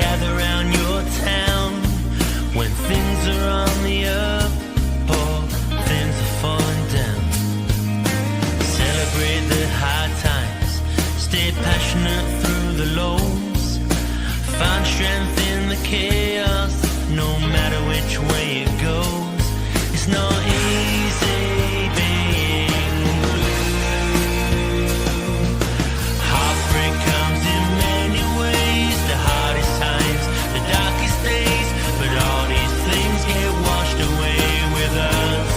gather round your town when things are on the up or things are falling down. Celebrate the hard times, stay passionate through the lows, find strength in the chaos, no matter which way it goes. It's not easy being blue. Heartbreak comes in many ways, the hardest times, the darkest days, but all these things get washed away with us,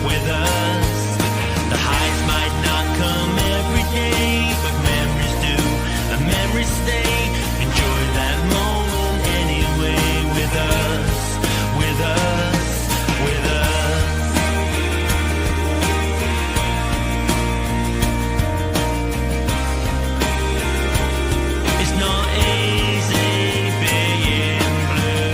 with us. The highs might not come every day, but memories do, and memories stay. Enjoy that moment anyway with us, with us, with us. It's not easy being blue.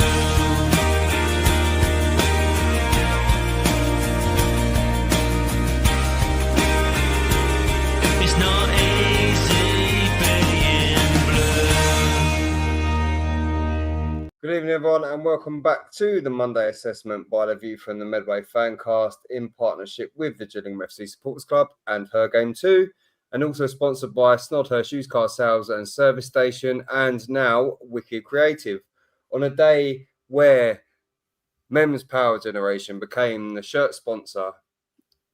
It's not easy being blue. Good evening, everyone, and welcome back to the Monday assessment by the view from the Medway Fancast in partnership with the Gillingham FC Supporters Club and Her Game 2, and also sponsored by Snodhurst Used Car Sales and Service Station, and now Wicked Creative. On a day where Men's Power Generation became the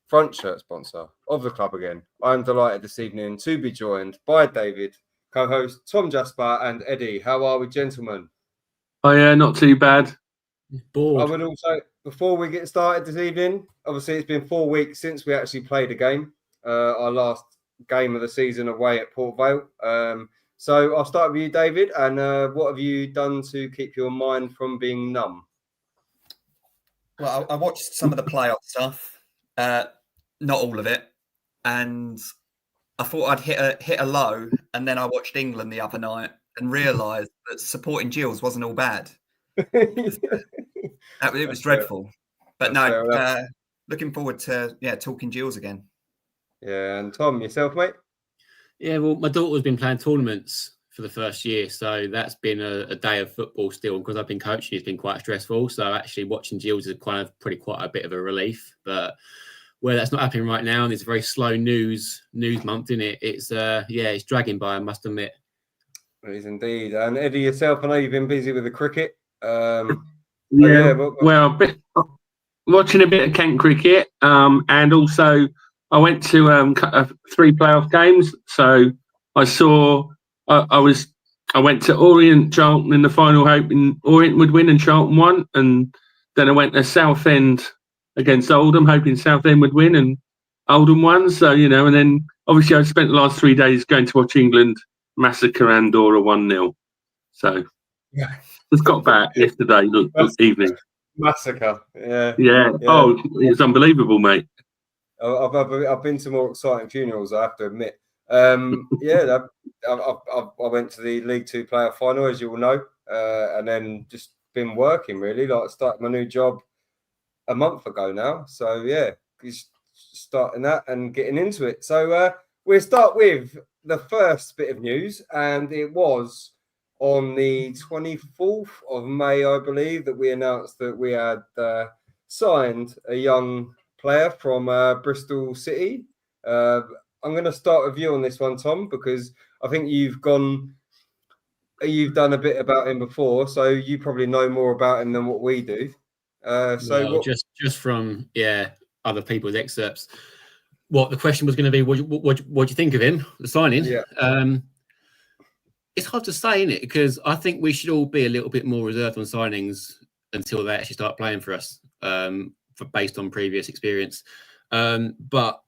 front shirt sponsor of the club again, I'm delighted this evening to be joined by David, co-host Tom Jasper and Eddie. How are we, gentlemen? Oh yeah, not too bad. Bored. I would also, before we get started this evening, obviously it's been 4 weeks since we actually played a game, our last game of the season away at Port Vale. So I'll start with you, David, and what have you done to keep your mind from being numb? Well, I watched some of the playoff stuff, not all of it, and I thought I'd hit a low, and then I watched England the other night and realised that supporting Gills wasn't all bad. It was dreadful, but no, looking forward to talking Gills again. Yeah, and Tom, yourself, mate? Yeah, well, my daughter's been playing tournaments for the first year, so that's been a day of football still. Because I've been coaching, it's been quite stressful. So actually watching Gills is quite a bit of a relief. But where that's not happening right now, and it's a very slow news month, isn't it? It's it's dragging by, I must admit. It is indeed. And Eddie, yourself, I know you've been busy with the cricket. Watching a bit of Kent cricket, and also I went to 3 playoff games. So I went to Orient Charlton in the final, hoping Orient would win, and Charlton won. And then I went to Southend against Oldham, hoping Southend would win, and Oldham won. So and then obviously I spent the last 3 days going to watch England massacre Andorra 1-0. So just got back yesterday evening. Massacre, yeah. Oh, it's unbelievable, mate. I've been to more exciting funerals, I have to admit. I went to the League 2 playoff final, as you all know, and then just been working really. Like I started my new job a month ago now, so just starting that and getting into it. So we'll start with the first bit of news, and it was on the 24th of May, I believe, that we announced that we had signed a young player from Bristol City. I'm going to start with you on this one, Tom, because I think you've done a bit about him before, so you probably know more about him than what we do. Just from other people's excerpts, what the question was going to be, what do you think of him, the signing? Yeah. It's hard to say, isn't it? Because I think we should all be a little bit more reserved on signings until they actually start playing for us, based on previous experience. But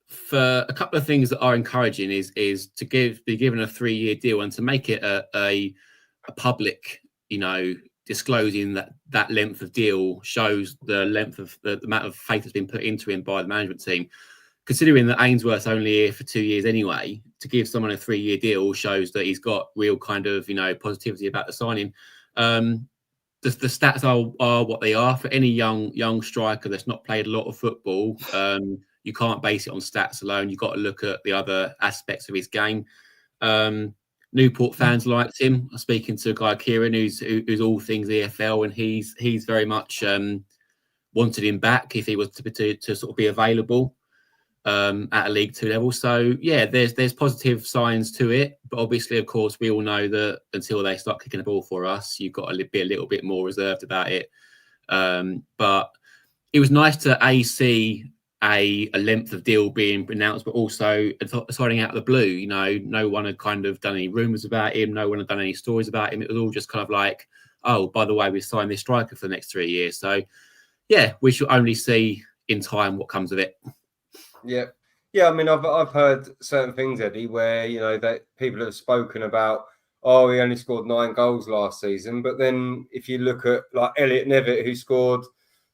for a couple of things that are encouraging is to be given a 3-year deal and to make it a public, disclosing that length of deal shows the length of the amount of faith that's been put into him by the management team. Considering that Ainsworth's only here for 2 years anyway, to give someone a 3-year deal shows that he's got real kind of, positivity about the signing. The stats are what they are. For any young striker that's not played a lot of football, you can't base it on stats alone. You've got to look at the other aspects of his game. Newport fans liked him. I'm speaking to a guy, Kieran, who's all things EFL, and he's very much wanted him back if he was to sort of be available at a League Two level. So yeah, there's positive signs to it, but obviously, of course, we all know that until they start kicking the ball for us, you've got to be a little bit more reserved about it. But it was nice to see a length of deal being announced, but also signing out of the blue. You know, no one had kind of done any rumours about him. No one had done any stories about him. It was all just kind of like, oh, by the way, we signed this striker for the next 3 years. So yeah, we should only see in time what comes of it. Yeah. I mean, I've heard certain things, Eddie, where, you know, that people have spoken about, oh, he only scored 9 goals last season. But then if you look at like Elliot Nevitt, who scored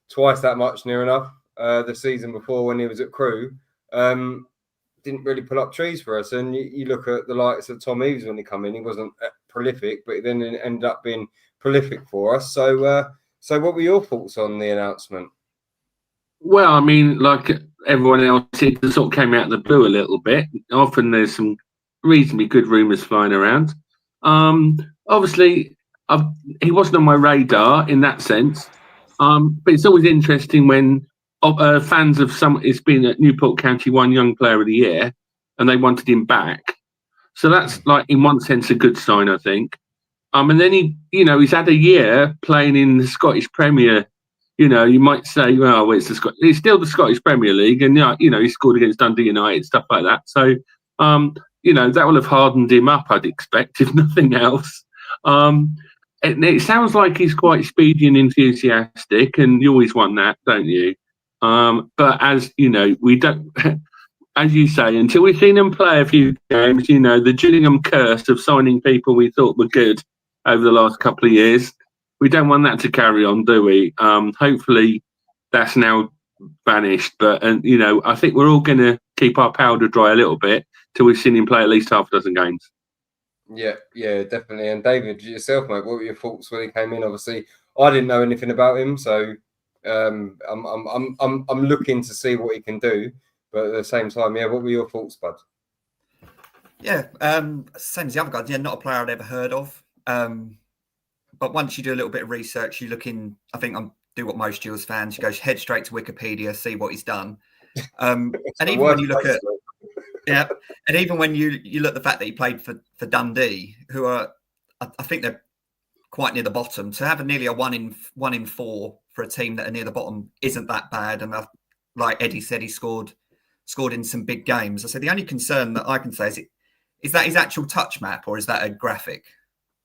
twice that much near enough the season before when he was at Crewe, didn't really pull up trees for us. And you look at the likes of Tom Eaves when he come in, he wasn't prolific, but then it ended up being prolific for us. So, so what were your thoughts on the announcement? Well, I mean, like everyone else, it sort of came out of the blue a little bit. Often there's some reasonably good rumours flying around. Obviously, he wasn't on my radar in that sense. But it's always interesting when fans of it's been at Newport County won Young Player of the Year, and they wanted him back. So that's like, in one sense, a good sign, I think. And then he's had a year playing in the Scottish Premier. You know, you might say, well, it's still the Scottish Premier League, and he scored against Dundee United, stuff like that. So, that will have hardened him up, I'd expect, if nothing else. It sounds like he's quite speedy and enthusiastic, and you always want that, don't you? But as you know, we don't, as you say, until we've seen him play a few games, the Gillingham curse of signing people we thought were good over the last couple of years. We don't want that to carry on, do we? Hopefully that's now vanished. But, I think we're all going to keep our powder dry a little bit till we've seen him play at least half a dozen games. Yeah, definitely. And David, yourself, mate, what were your thoughts when he came in? Obviously, I didn't know anything about him, so I'm looking to see what he can do. But at the same time, what were your thoughts, bud? Yeah, same as the other guys. Yeah, not a player I'd ever heard of. But once you do a little bit of research, you look in. I think I do what most Gills fans. You go head straight to Wikipedia, see what he's done. And even when you look at and even when you look at the fact that he played for Dundee, who are, I think they're quite near the bottom, to have nearly a 1 in 4 for a team that are near the bottom isn't that bad. And like Eddie said, he scored in some big games. I said the only concern that I can say is that his actual touch map, or is that a graphic?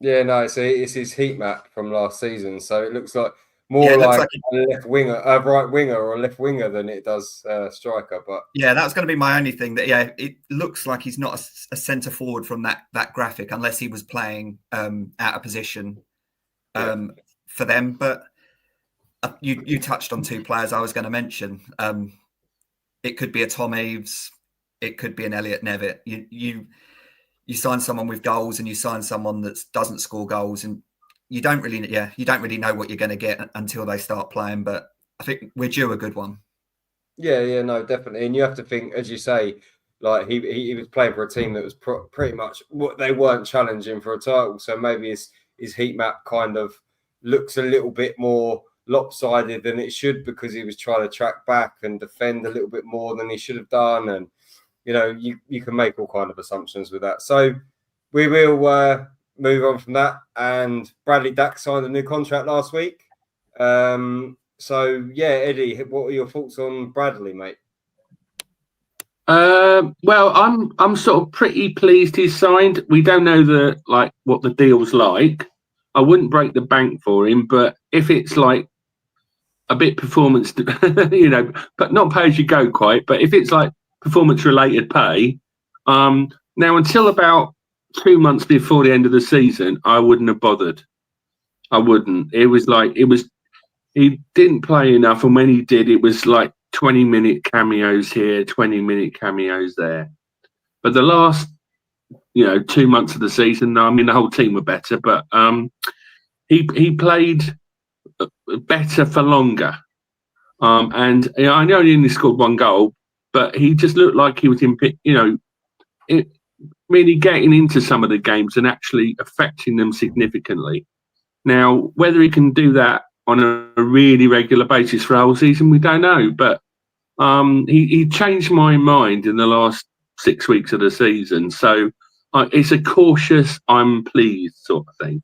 Yeah, no, it's his heat map from last season. So it looks like more like a left winger, a right winger, or a left winger than it does striker. But yeah, that's going to be my only thing. That it looks like he's not a centre forward from that graphic, unless he was playing out of position for them. But you touched on 2 players I was going to mention. It could be a Tom Eaves, it could be an Elliot Nevitt. You sign someone with goals, and you sign someone that doesn't score goals, and you don't really know what you're going to get until they start playing. But I think we're due a good one. Yeah, no, definitely. And you have to think, as you say, like he was playing for a team that was pretty much what they weren't challenging for a title. So maybe his heat map kind of looks a little bit more lopsided than it should, because he was trying to track back and defend a little bit more than he should have done. And you can make all kind of assumptions with that. So we will move on from that. And Bradley Dack signed a new contract last week. So yeah, Eddie, what are your thoughts on Bradley, mate? Well, I'm sort of pretty pleased he's signed. We don't know what the deal's like. I wouldn't break the bank for him, but if it's like a bit performance, but not pay as you go quite, but if it's like performance related pay, now until about 2 months before the end of the season, I wouldn't have bothered. I wouldn't. He didn't play enough, and when he did, it was like 20-minute cameos here, 20-minute cameos there. But the last 2 months of the season, I mean, the whole team were better, but he played better for longer. And I know he only scored 1 goal, but he just looked like he was in. really getting into some of the games and actually affecting them significantly. Now, whether he can do that on a really regular basis for the whole season, we don't know. But he changed my mind in the last 6 weeks of the season. So it's a cautious, I'm pleased sort of thing.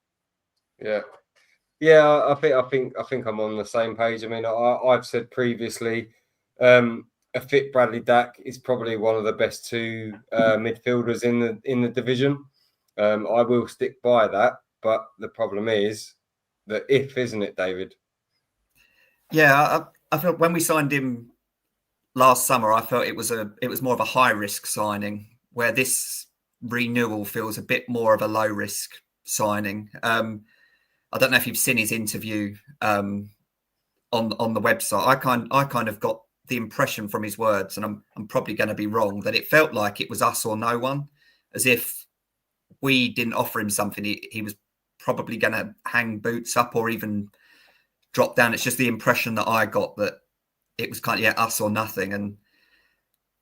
Yeah, I think I'm on the same page. I mean, I've said previously, a fit Bradley Dack is probably one of the best two midfielders in the division. I will stick by that, but the problem is the if, isn't it, David? Yeah, I felt when we signed him last summer, I felt it was more of a high risk signing, where this renewal feels a bit more of a low risk signing. I don't know if you've seen his interview on the website. I kind of got the impression from his words, and I'm probably going to be wrong, that it felt like it was us or no one, as if we didn't offer him something, he was probably going to hang boots up or even drop down. It's just the impression that I got, that it was kind of us or nothing. And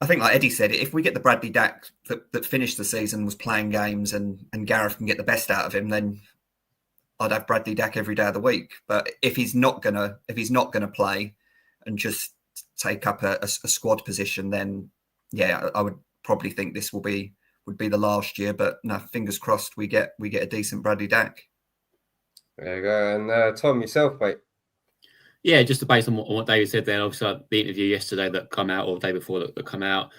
I think, like Eddie said, if we get the Bradley Dack that finished the season, was playing games, and Gareth can get the best out of him, then I'd have Bradley Dack every day of the week. But if he's not gonna play and just take up a squad position, then yeah, I would probably think this would be the last year. But no, fingers crossed we get a decent Bradley Dack. There you go. And Tom, yourself, mate. Yeah, just based on what David said there, obviously the interview yesterday that come out, or the day before that come out,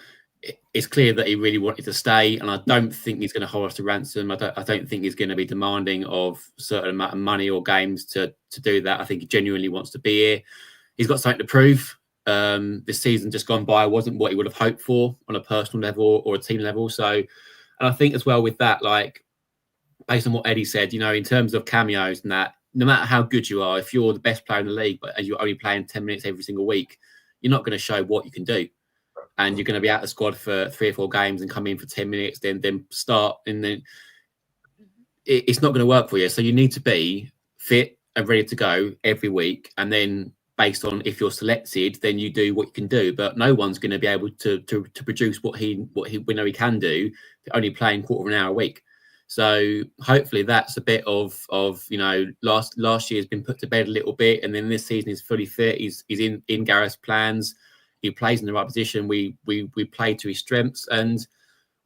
it's clear that he really wanted to stay, and I don't think he's going to hold us to ransom. I don't think he's going to be demanding of a certain amount of money or games to do that. I think he genuinely wants to be here. He's got something to prove. This season just gone by wasn't what he would have hoped for on a personal level or a team level. So, and I think as well with that, like based on what Eddie said, in terms of cameos and that, no matter how good you are, if you're the best player in the league, but you're only playing 10 minutes every single week, you're not going to show what you can do. And you're going to be out of the squad for 3 or 4 games and come in for 10 minutes, then start, and then it's not going to work for you. So you need to be fit and ready to go every week. And then based on if you're selected, then you do what you can do. But no one's going to be able to produce what we know he can do, only playing quarter of an hour a week. So hopefully that's a bit of last year has been put to bed a little bit, and then this season is fully fit. He's in Gareth's plans. He plays in the right position. We play to his strengths, and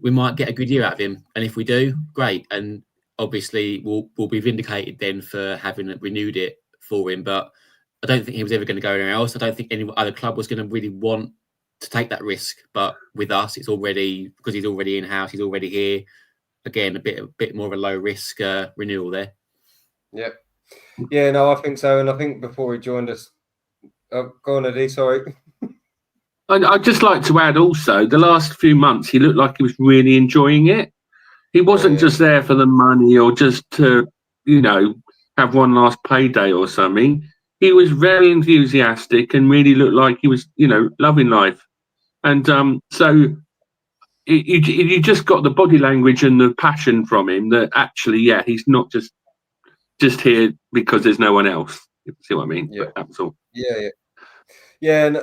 we might get a good year out of him. And if we do, great. And obviously we'll be vindicated then for having renewed it for him. But I don't think he was ever going to go anywhere else. I don't think any other club was going to really want to take that risk. But with us, it's already, because he's already in-house, he's already here. Again, a bit more of a low risk renewal there. Yeah, no, I think so. And I think before he joined us, go on, Eddie. Sorry. I'd just like to add also, the last few months he looked like he was really enjoying it. He wasn't just there for the money or just to, have one last payday or something. He was very enthusiastic and really looked like he was, loving life. And so you just got the body language and the passion from him that actually, he's not just here because there's no one else. You see what I mean? Yeah, that's all. And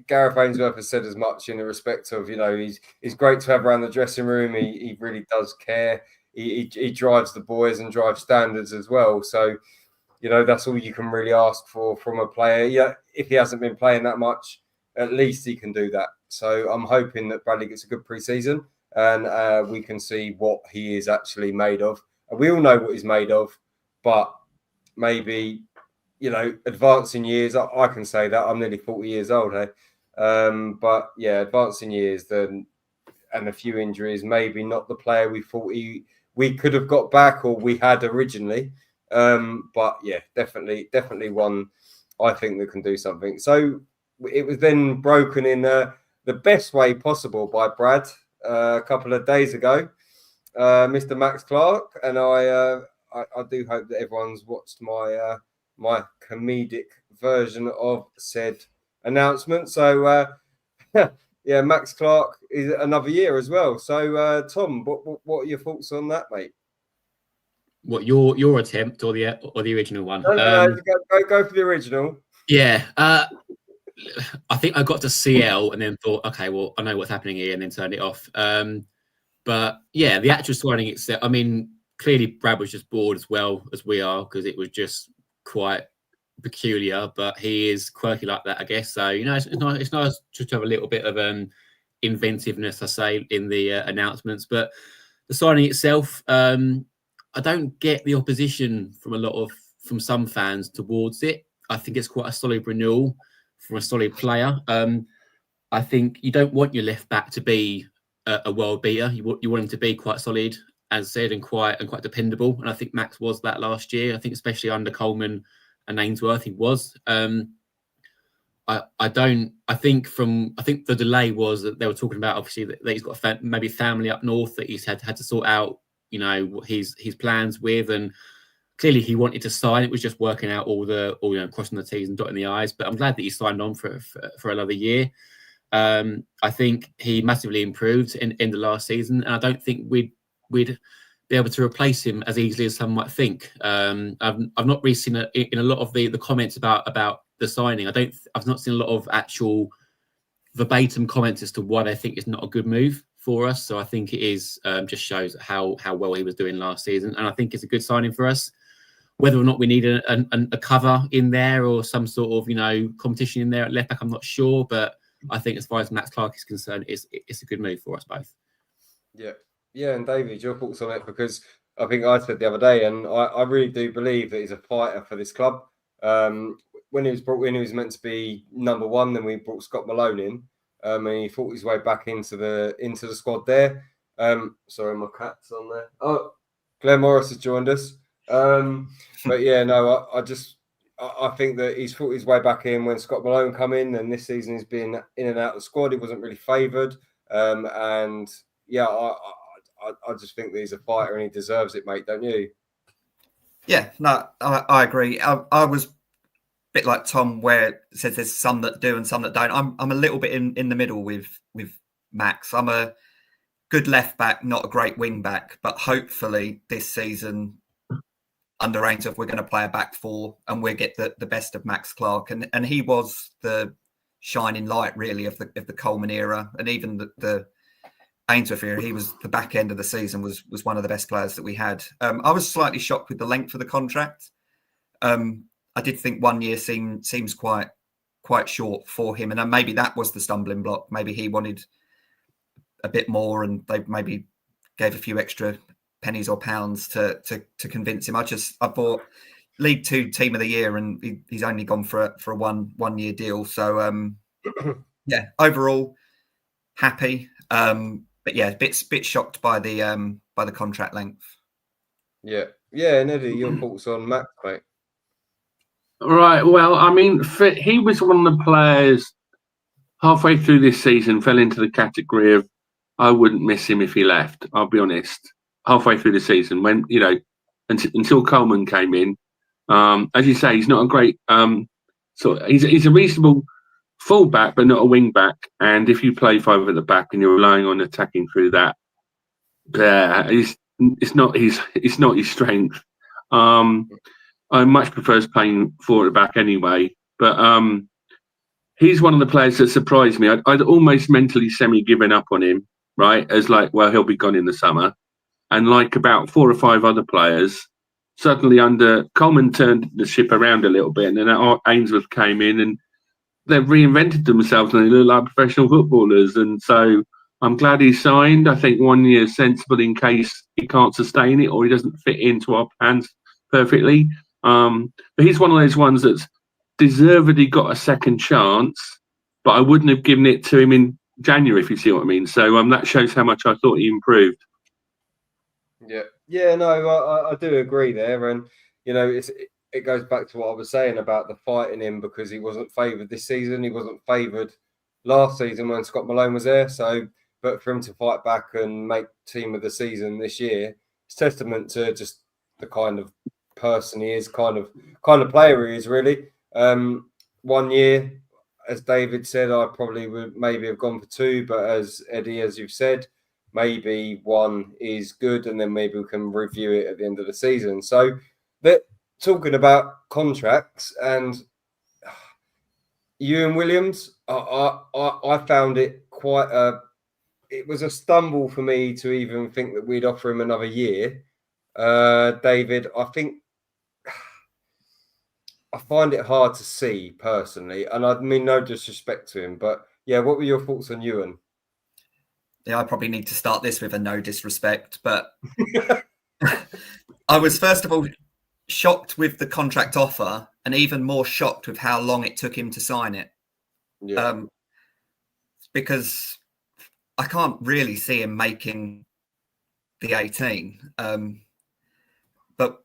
Gareth Ainsworth has said as much in the respect of, he's great to have around the dressing room. He really does care. He drives the boys and drives standards as well. So, that's all you can really ask for from a player. Yeah, if he hasn't been playing that much, at least he can do that. So I'm hoping that Bradley gets a good pre-season and we can see what he is actually made of. We all know what he's made of, but maybe, advancing years, I can say that. I'm nearly 40 years old, hey? But yeah, advancing years and a few injuries, maybe not the player we thought we could have got back or we had originally. But yeah, definitely one I think that can do something. So it was then broken in the best way possible by Brad a couple of days ago, Mr. Max Clark, and I do hope that everyone's watched my comedic version of said announcement. So Max Clark is another year as well. So Tom, what are your thoughts on that, mate? What, your attempt or the original one? No, go for the original. Yeah. I think I got to CL and then thought, okay, well, I know what's happening here, and then turned it off. But yeah, the actual signing itself, I mean, clearly Brad was just bored as well as we are, because it was just quite peculiar, but he is quirky like that, I guess. So, you know, it's nice just to have a little bit of inventiveness, I say, in the announcements. But the signing itself, I don't get the opposition from some fans towards it. I think it's quite a solid renewal from a solid player. I think you don't want your left back to be a world beater. You want him to be quite solid, as said, and quite dependable. And I think Max was that last year. I think especially under Coleman and Ainsworth, he was. I think the delay was that they were talking about, obviously, that he's got maybe family up north that he's had to sort out, you know, his plans with, and clearly he wanted to sign. It was just working out all crossing the T's and dotting the I's. But I'm glad that he signed on for another year. I think he massively improved in the last season, and I don't think we'd be able to replace him as easily as some might think. I've not really seen in a lot of the comments about the signing. I've not seen a lot of actual verbatim comments as to why they think it's not a good move for us. So I think it is just shows how well he was doing last season, and I think it's a good signing for us. Whether or not we need a cover in there or some sort of, you know, competition in there at left back, I'm not sure, but I think as far as Max Clark is concerned, it's a good move for us both. Yeah, and David, your thoughts on it? Because I think I said the other day, and I really do believe that he's a fighter for this club. When he was brought in, he was meant to be number one. Then we brought Scott Malone in, and he fought his way back into the squad there. Sorry, my cat's on there. Oh, Glenn Morris has joined us. But yeah, no, I think that he's fought his way back in when Scott Malone come in, and this season he's been in and out of the squad. He wasn't really favoured, and yeah, I just think that he's a fighter and he deserves it, mate. Don't you? Yeah, no, I agree. I was a bit like Tom, where it says there's some that do and some that don't. I'm a little bit in the middle with Max. I'm a good left back, not a great wing back, but hopefully this season under Ainsworth, we're going to play a back four and we'll get the best of Max Clark. And he was the shining light, really, of the Coleman era. And even the Ainsworth era, he was the back end of the season, was one of the best players that we had. I was slightly shocked with the length of the contract. I did think 1 year seems quite short for him. And then maybe that was the stumbling block. Maybe he wanted a bit more and they maybe gave a few extra pennies or pounds to convince him. I thought League Two Team of the Year, and he's only gone for a one year deal. So yeah, overall happy. But yeah, bit shocked by the contract length. Yeah, and Eddie, your thoughts on Max, mate? Right. Well, I mean, he was one of the players halfway through this season fell into the category of I wouldn't miss him if he left. I'll be honest. Halfway through the season, when, you know, until Coleman came in, as you say, he's not a great he's a reasonable fullback, but not a wing back. And if you play five at the back and you're relying on attacking through that, it's not his strength. I much prefers playing four at the back anyway. But he's one of the players that surprised me. I'd almost mentally semi-given up on him, right? As like, well, he'll be gone in the summer. And like about 4 or 5 other players, suddenly under Coleman turned the ship around a little bit, and then Ainsworth came in and they've reinvented themselves and they look like professional footballers. And so I'm glad he signed. I think 1 year is sensible in case he can't sustain it or he doesn't fit into our plans perfectly. But he's one of those ones that's deservedly got a second chance, but I wouldn't have given it to him in January, if you see what I mean. So that shows how much I thought he improved. Yeah, no, I do agree there, and you know, it goes back to what I was saying about the fight in him, because he wasn't favoured this season. He wasn't favoured last season when Scott Malone was there. So, but for him to fight back and make team of the season this year, it's testament to just the kind of person he is, kind of player he is, really. 1 year, as David said, I probably would maybe have gone for 2, but as Eddie, as you've said, maybe 1 is good, and then maybe we can review it at the end of the season. So, but talking about contracts, and Ewan Williams, I found it quite it was a stumble for me to even think that we'd offer him another year. David, I think I find it hard to see personally, and I mean no disrespect to him, but yeah, what were your thoughts on Ewan? Yeah, I probably need to start this with a no disrespect, but I was first of all shocked with the contract offer, and even more shocked with how long it took him to sign it. Yeah. Because I can't really see him making the 18. But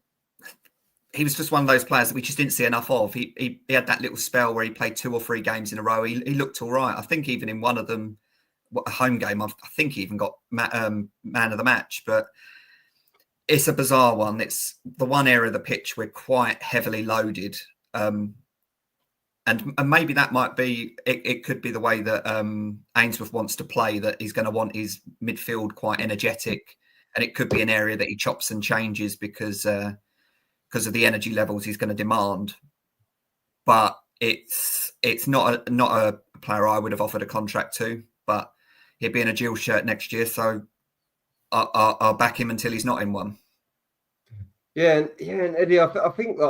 he was just one of those players that we just didn't see enough of. He had that little spell where he played 2 or 3 games in a row. He looked all right. I think even in one of them, a home game, I think he even got man of the match. But it's a bizarre one. It's the one area of the pitch we're quite heavily loaded. And maybe that might be, it could be the way that Ainsworth wants to play, that he's going to want his midfield quite energetic. And it could be an area that he chops and changes because of the energy levels he's going to demand. But it's not a player I would have offered a contract to, but he'll be in a Gill shirt next year. So I'll back him until he's not in one. Yeah, and Eddie, I think that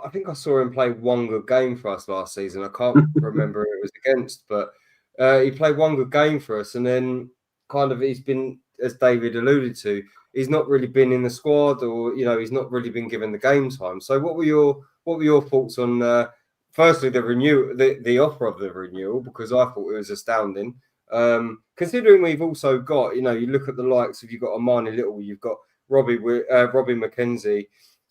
I think I saw him play one good game for us last season. I can't remember who it was against, but he played one good game for us, and then kind of he's been, as David alluded to, he's not really been in the squad, or he's not really been given the game time. So, what were your thoughts on firstly the offer of the renewal? Because I thought it was astounding. Considering we've also got, you look at the likes of, you've got Amani Little, you've got Robbie McKenzie,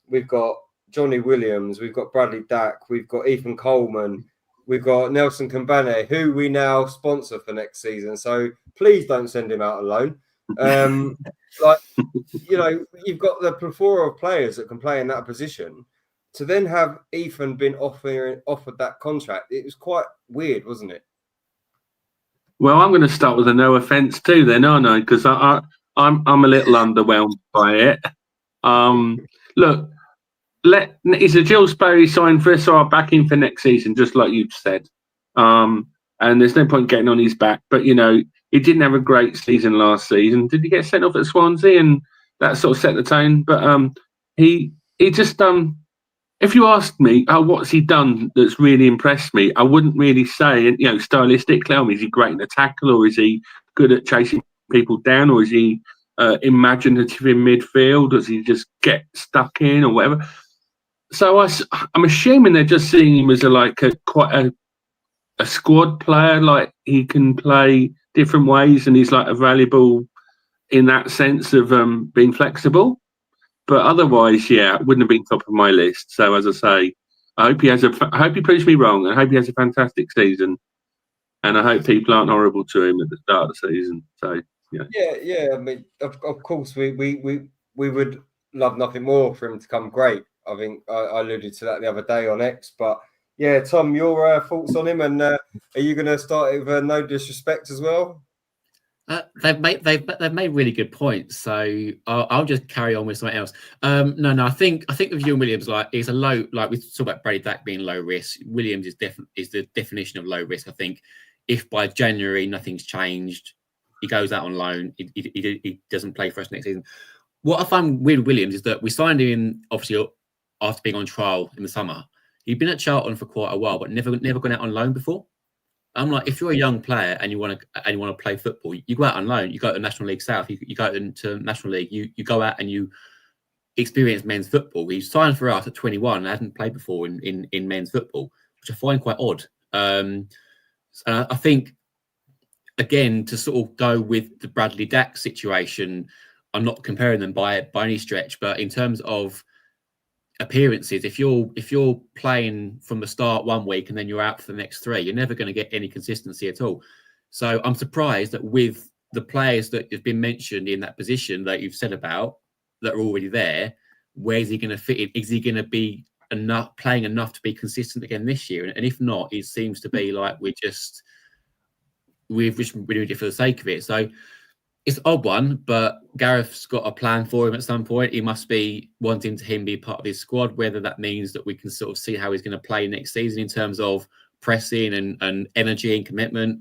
we've got Johnny Williams, we've got Bradley Dack, we've got Ethan Coleman, we've got Nelson Kambane, who we now sponsor for next season. So please don't send him out alone. You've got the plethora of players that can play in that position. To then have Ethan been offered that contract, it was quite weird, wasn't it? Well, I'm going to start with a no offence too, then, aren't I? Because I'm a little underwhelmed by it. Look, is a Jill Sperry signed for us, so I'll back him for next season, just like you've said. And there's no point getting on his back. But he didn't have a great season last season. Did he get sent off at Swansea, and that sort of set the tone? But he just if you asked me, what's he done that's really impressed me, I wouldn't really say, stylistically, is he great in the tackle, or is he good at chasing people down, or is he imaginative in midfield, or does he just get stuck in, or whatever? So I'm assuming they're just seeing him as quite a squad player, like he can play different ways, and he's like a valuable in that sense of being flexible. But otherwise, it wouldn't have been top of my list. So as I say, I hope he proves me wrong. I hope he has a fantastic season, and I hope people aren't horrible to him at the start of the season. So yeah. I mean, of course, we would love nothing more for him to come great. I think I alluded to that the other day on X. But yeah, Tom, your thoughts on him, and are you going to start with no disrespect as well? They've made really good points, so I'll just carry on with something else. No, I think with Ewan Williams, it's a low, we talk about Brady Dack being low risk. Williams is the definition of low risk. I think if by January nothing's changed, he goes out on loan. He doesn't play for us next season. What I find with Williams is that we signed him obviously after being on trial in the summer. He'd been at Charlton for quite a while, but never gone out on loan before. I'm like, if you're a young player and you want to play football, you go out on loan. You go to National League South. You go into National League. You go out and you experience men's football. He signed for us at 21 and hasn't played before in men's football, which I find quite odd. And I think, again, to sort of go with the Bradley Dack situation, I'm not comparing them by any stretch, but in terms of appearances, if you're playing from the start one week and then you're out for the next 3, you're never going to get any consistency at all. So I'm surprised that with the players that have been mentioned in that position that you've said about that are already there, where's he going to fit in? Is he going to be playing enough to be consistent again this year? And if not, it seems to be like we've just renewed it for the sake of it. So it's an odd one, but Gareth's got a plan for him at some point. He must be wanting him to be part of his squad, whether that means that we can sort of see how he's going to play next season in terms of pressing and energy and commitment.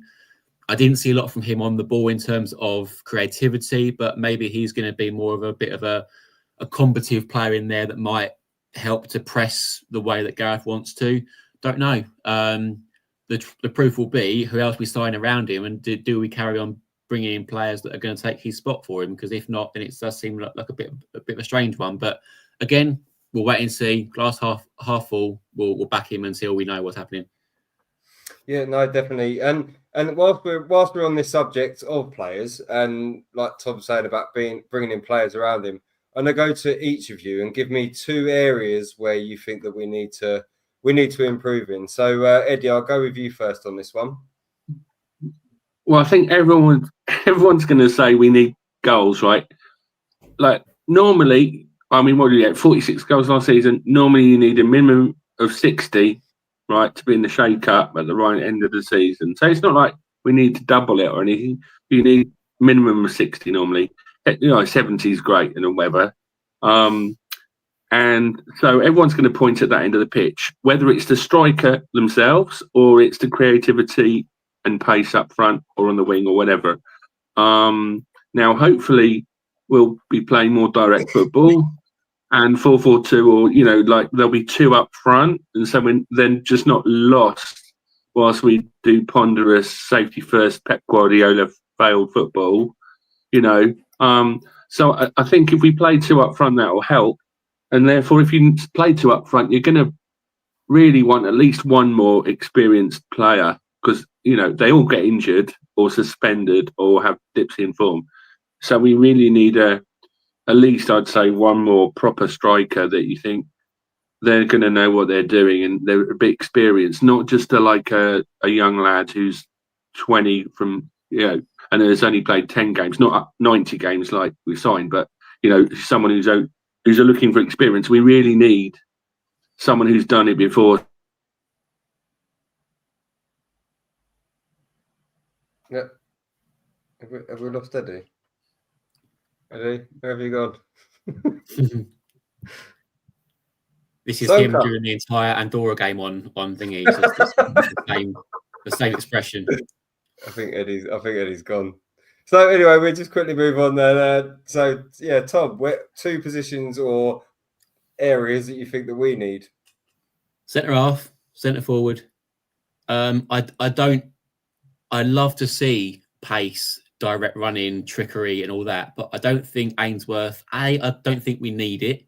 I didn't see a lot from him on the ball in terms of creativity, but maybe he's going to be more of a bit of a combative player in there that might help to press the way that Gareth wants to. Don't know. The proof will be who else we sign around him, and do we carry on bringing in players that are going to take his spot for him? Because if not, then it does seem like a bit of a strange one. But again, we'll wait and see. Glass half full. We'll back him until we know what's happening. Yeah, no, definitely. And whilst we're on this subject of players, and like Tom said about bringing in players around him, I'm gonna go to each of you and give me 2 areas where you think that we need to improve in. So Eddie, I'll go with you first on this one. Well, I think everyone's going to say we need goals, right? Like normally, I mean, what did you get? 46 goals last season. Normally, you need a minimum of 60, right, to be in the shake-up at the right end of the season. So it's not like we need to double it or anything. You need minimum of 60 normally. 70 is great and whatever. And so everyone's going to point at that end of the pitch, whether it's the striker themselves or it's the creativity and pace up front or on the wing or whatever. Now, hopefully, we'll be playing more direct football and 4-4-2, or, like there'll be 2 up front. And so we're then just not lost whilst we do ponderous safety first Pep Guardiola failed football, So I think if we play 2 up front, that will help. And therefore, if you play 2 up front, you're going to really want at least one more experienced player because, they all get injured or suspended or have dips in form. So we really need at least, I'd say, one more proper striker that you think they're going to know what they're doing and they're a bit experienced, not just a young lad who's 20 from, and has only played 10 games, not 90 games like we signed, but, someone who's looking for experience. We really need someone who's done it before. Yeah. Have we lost Eddie? Eddie, where have you gone? This is him during the entire Andorra game on thingy. So it's the same expression. I think Eddie's gone. So anyway, we'll just quickly move on then. So yeah, Tom, 2 positions or areas that you think that we need? Centre half, centre forward. I love to see pace, direct running, trickery, and all that, but I don't think Ainsworth. I don't think we need it.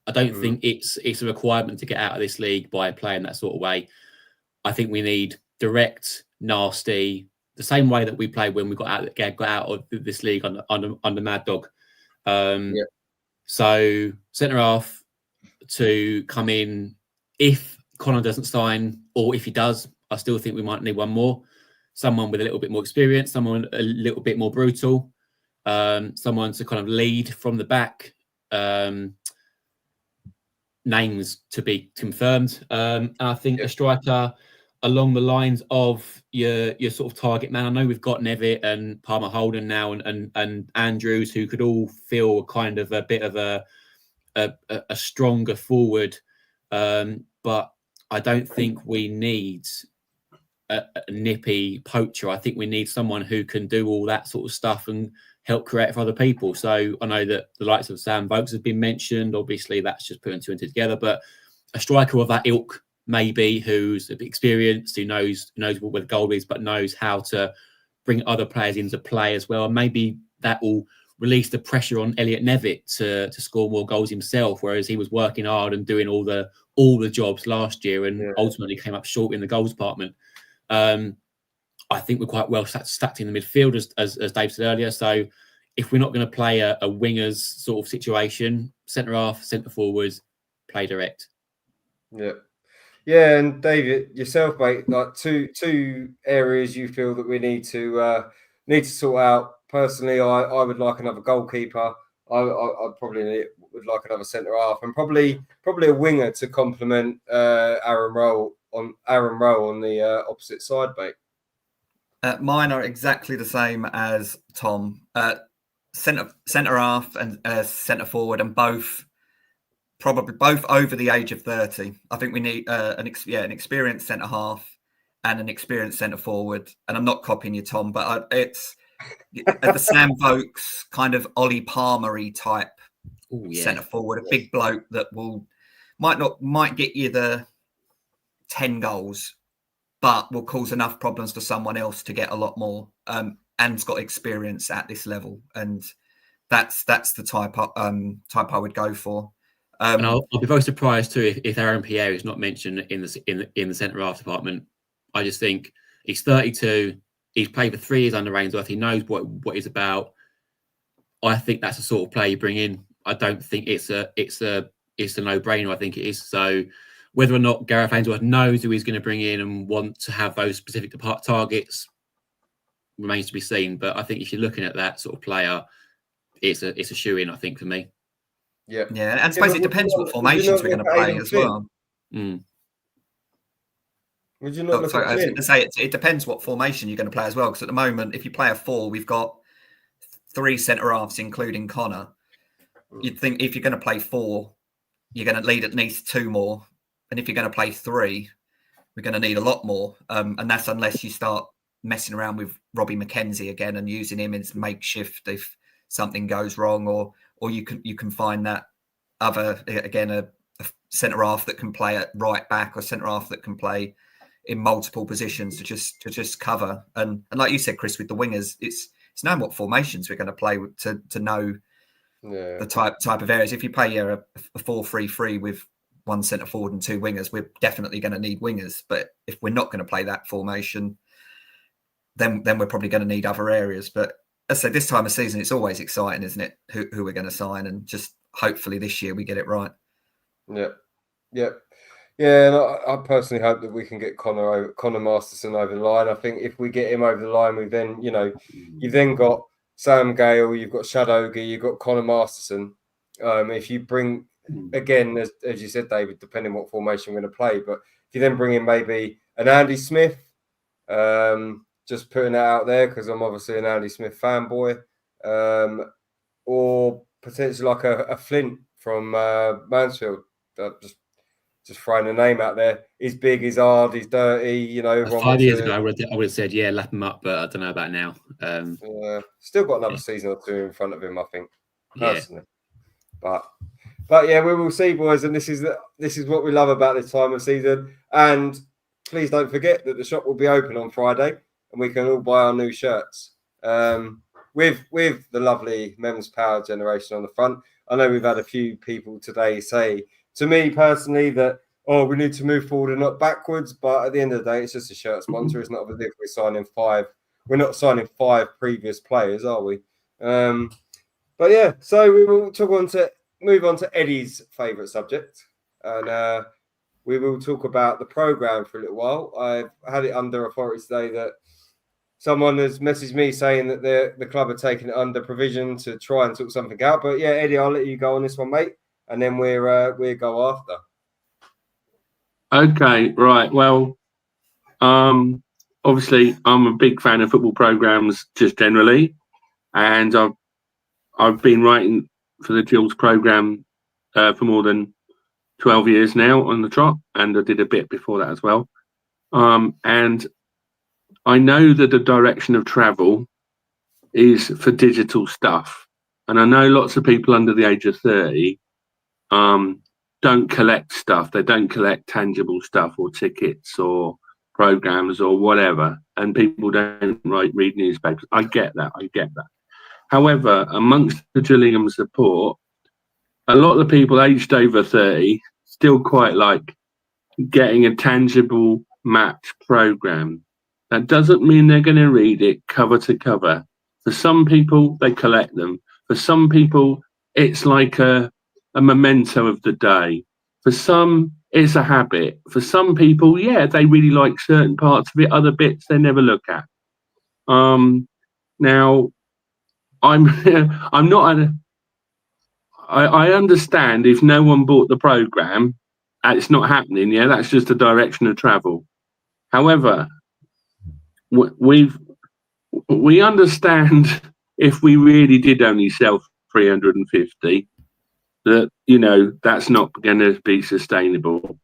I don't think it's a requirement to get out of this league by playing that sort of way. I think we need direct, nasty, the same way that we played when we got out of this league under Mad Dog. So centre half to come in if Connor doesn't sign, or if he does, I still think we might need one more. Someone with a little bit more experience, someone a little bit more brutal, someone to kind of lead from the back. Names to be confirmed. And I think a striker along the lines of your sort of target man. I know we've got Nevitt and Palmer Holden now and Andrews, who could all feel kind of a bit of a stronger forward. But I don't think we need a nippy poacher. I think we need someone who can do all that sort of stuff and help create for other people. So I know that the likes of Sam Vokes has been mentioned. Obviously, that's just putting 2 and 2 together. But a striker of that ilk, maybe, who's a bit experienced, who knows where the goal is, but knows how to bring other players into play as well. And maybe that will release the pressure on Elliot Nevitt to score more goals himself, whereas he was working hard and doing all the jobs last year and ultimately came up short in the goals department. I think we're quite well stacked in the midfield, as Dave said earlier. So if we're not going to play a wingers sort of situation, centre half, centre forwards, play direct. Yeah, and David, yourself, mate, like two areas you feel that we need to sort out. Personally, I would like another goalkeeper. I probably would like another centre half, and probably a winger to complement Aaron Rowe on the opposite side, mate. Mine are exactly the same as Tom. Centre half and centre forward, and both over the age of 30. I think we need an experienced centre half and an experienced centre forward. And I'm not copying you, Tom, but it's the Sam Vokes kind of Ollie Palmer-y type centre forward, a big bloke that might get you the 10 goals, but will cause enough problems for someone else to get a lot more. And's got experience at this level, and that's the type I would go for. And I'll be very surprised too if Aaron Pierre is not mentioned in the centre half department. I just think he's 32. He's played for 3 years under Ainsworth. He knows what he's about. I think that's the sort of player you bring in. I don't think it's a no-brainer. I think it is. So whether or not Gareth Ainsworth knows who he's going to bring in and want to have those specific targets remains to be seen. But I think if you're looking at that sort of player, it's a shoe-in, I think, for me. Yeah. And I suppose it depends what formations we're going to play as well. Would you not look I was going to say it depends what formation you're going to play as well. Because at the moment, if you play a 4, we've got 3 centre halves, including Connor. You'd think if you're going to play 4, you're going to need at least 2 more, and if you're going to play 3, we're going to need a lot more. And that's unless you start messing around with Robbie McKenzie again and using him as makeshift if something goes wrong, or you can find that other, again, a centre half that can play at right back, or centre half that can play in multiple positions to just cover. And like you said, Chris, with the wingers, it's knowing what formations we're going to play to know the type of areas. If you play a 4-3-3 with 1 centre forward and 2 wingers, we're definitely going to need wingers. But if we're not going to play that formation, then we're probably going to need other areas. But as I said, this time of season, it's always exciting, isn't it? Who we're going to sign, and just hopefully this year we get it right. Yeah, and I personally hope that we can get Connor Masterson over the line. I think if we get him over the line, we then, you've then got Sam Gale, you've got Shadowgi, you've got Connor Masterson. If you bring, again, as you said, David, depending what formation we're going to play, but if you then bring in maybe an Andy Smith, just putting that out there because I'm obviously an Andy Smith fanboy, or potentially like a Flint from Mansfield, just throwing a name out there. He's big, he's hard, he's dirty. 5 years ago, I would have said, lap him up, but I don't know about now. Still got another season or 2 in front of him, I think, personally. But yeah, we will see, boys, and this is what we love about this time of season. And please don't forget that the shop will be open on Friday, and we can all buy our new shirts with the lovely Men's Power Generation on the front. I know we've had a few people today say to me personally that, we need to move forward and not backwards. But at the end of the day, it's just a shirt sponsor. It's not as if we're signing 5. We're not signing 5 previous players, are we? But yeah, so we will move on to Eddie's favourite subject. And we will talk about the programme for a little while. I've had it under authority today that someone has messaged me saying that the club are taking it under provision to try and sort something out. But yeah, Eddie, I'll let you go on this one, mate. And then we'll go after. Okay, right. Well, obviously, I'm a big fan of football programs just generally, and I've been writing for the Jill's program for more than 12 years now on the trot, and I did a bit before that as well. And I know that the direction of travel is for digital stuff, and I know lots of people under the age of 30 don't collect stuff. They don't collect tangible stuff or tickets or programs or whatever, and people don't read newspapers. I get that. However, amongst the Gillingham support, a lot of the people aged over 30 still quite like getting a tangible match program. That doesn't mean they're going to read it cover to cover. For some people, they collect them. For some people, it's like a memento of the day. For some, it's a habit. For some people, they really like certain parts of it. Other bits they never look at. Now, I'm not. I understand if no one bought the program, it's not happening. Yeah, that's just a direction of travel. However, we understand if we really did only sell 350, that that's not going to be sustainable.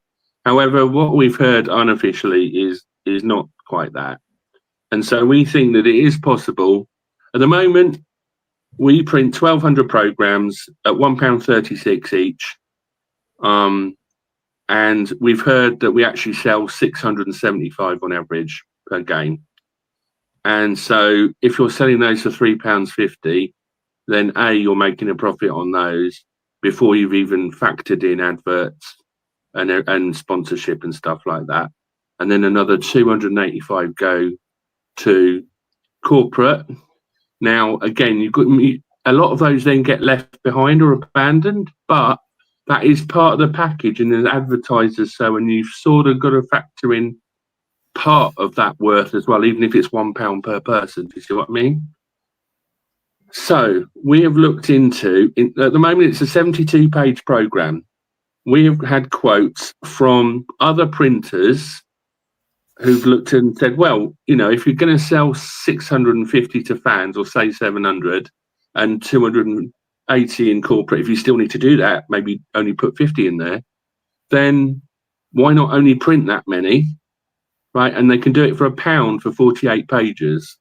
However, what we've heard unofficially is is not quite that. And so we think that it is possible. At the moment, we print 1,200 programs at £1.36 each. And we've heard that we actually sell 675 on average per game. And so if you're selling those for £3.50, then A, you're making a profit on those before you've even factored in adverts and sponsorship and stuff like that. And then another 285 go to corporate. Now, again, you've got a lot of those then get left behind or abandoned, but that is part of the package and there's advertisers. So, and you've sort of got to factor in part of that worth as well, even if it's £1 per person. Do you see what I mean? So we have looked into, at the moment, it's a 72-page program. We have had quotes from other printers who've looked and said, well, you know, if you're going to sell 650 to fans, or say 700, and 280 in corporate, if you still need to do that, maybe only put 50 in there, then why not only print that many, right? And they can do it for £1 for 48 pages.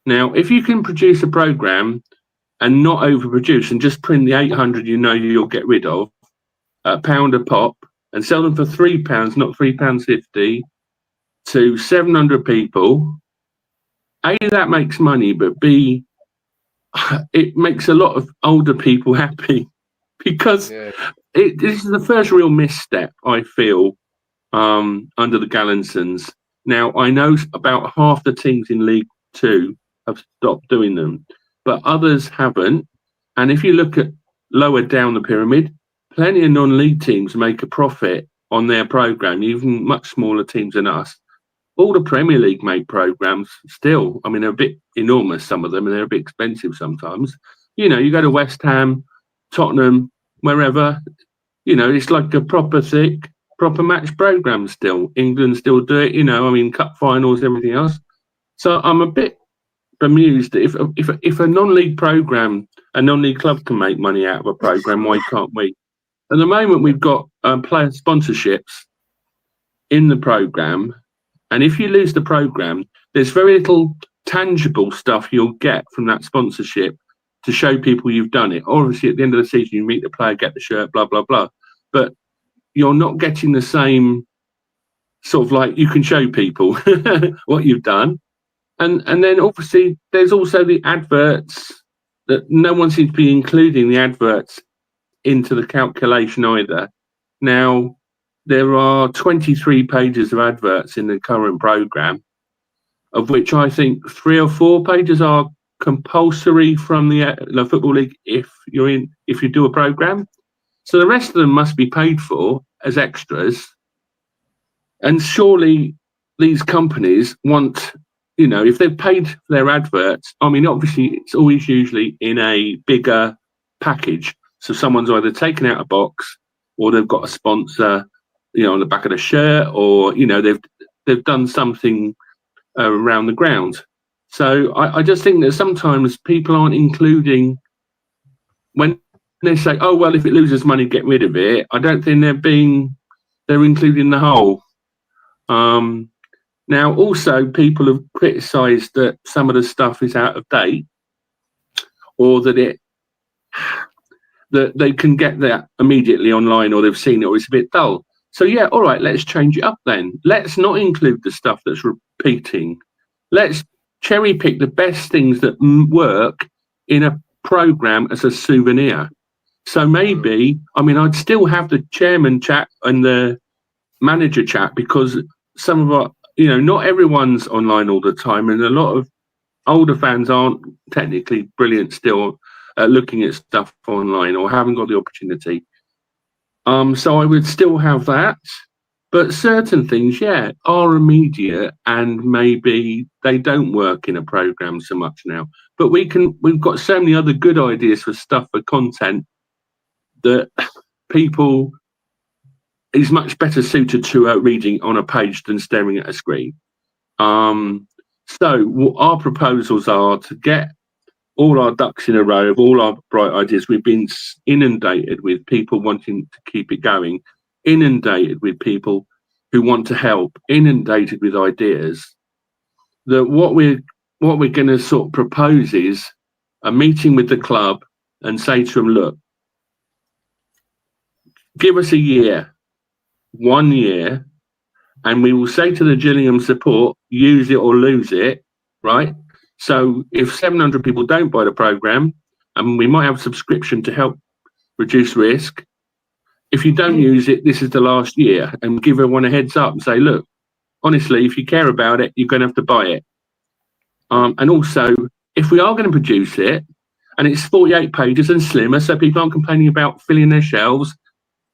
Now, if you can produce a program and not overproduce and just print the 800 you know you'll get rid of at £1 a pop and sell them for £3, not £3.50, to 700 people, A, that makes money, but B, it makes a lot of older people happy because this is the first real misstep, I feel, under the Gallinsons. Now, I know about half the teams in League Two have stopped doing them, but others haven't. And if you look at lower down the pyramid, plenty of non-league teams make a profit on their program, even much smaller teams than us. All the Premier League make programs still. I mean, they're a bit enormous, some of them, and they're a bit expensive sometimes. You know, you go to West Ham, Tottenham, wherever, you know, it's like a proper thick, proper match program still. England still do it, you know, I mean, cup finals, everything else. So I'm a bit bemused that if a non-league program, a non-league club can make money out of a program, why can't we? At the moment, we've got player sponsorships in the program. And if you lose the program, there's very little tangible stuff you'll get from that sponsorship to show people you've done it. Obviously, at the end of the season, you meet the player, get the shirt, blah, blah, blah. But you're not getting the same sort of like you can show people what you've done. And then obviously there's also the adverts that no one seems to be including the adverts into the calculation either. Now, there are 23 pages of adverts in the current program, of which I think 3 or 4 pages are compulsory from the Football League if you do a program. So the rest of them must be paid for as extras. And surely these companies want, you know, if they've paid for their adverts, I mean, obviously it's always usually in a bigger package. So someone's either taken out a box or they've got a sponsor, you know, on the back of the shirt, or, you know, they've done something around the ground. So I just think that sometimes people aren't including, when they say, oh, well, if it loses money, get rid of it. I don't think they're including the whole. Now, also, people have criticised that some of the stuff is out of date, or that they can get that immediately online, or they've seen it, or it's a bit dull. So, yeah, all right, let's change it up then. Let's not include the stuff that's repeating. Let's cherry pick the best things that work in a programme as a souvenir. So maybe, I mean, I'd still have the chairman chat and the manager chat, because some of our, you know, not everyone's online all the time, and a lot of older fans aren't technically brilliant still at looking at stuff online, or haven't got the opportunity. So I would still have that, but certain things, yeah, are immediate, and maybe they don't work in a program so much now. But we've got so many other good ideas for stuff, for content, that people is much better suited to reading on a page than staring at a screen. So what our proposals are to get all our ducks in a row of all our bright ideas. We've been inundated with people wanting to keep it going, inundated with people who want to help, inundated with ideas, that what we're going to sort of propose is a meeting with the club and say to them, look, give us a year, 1 year, and we will say to the Gillingham support, use it or lose it, right? So if 700 people don't buy the programme, and we might have a subscription to help reduce risk, if you don't use it, this is the last year, and give everyone a heads up and say, look, honestly, if you care about it, you're going to have to buy it. And also, if we are going to produce it, and it's 48 pages and slimmer, so people aren't complaining about filling their shelves,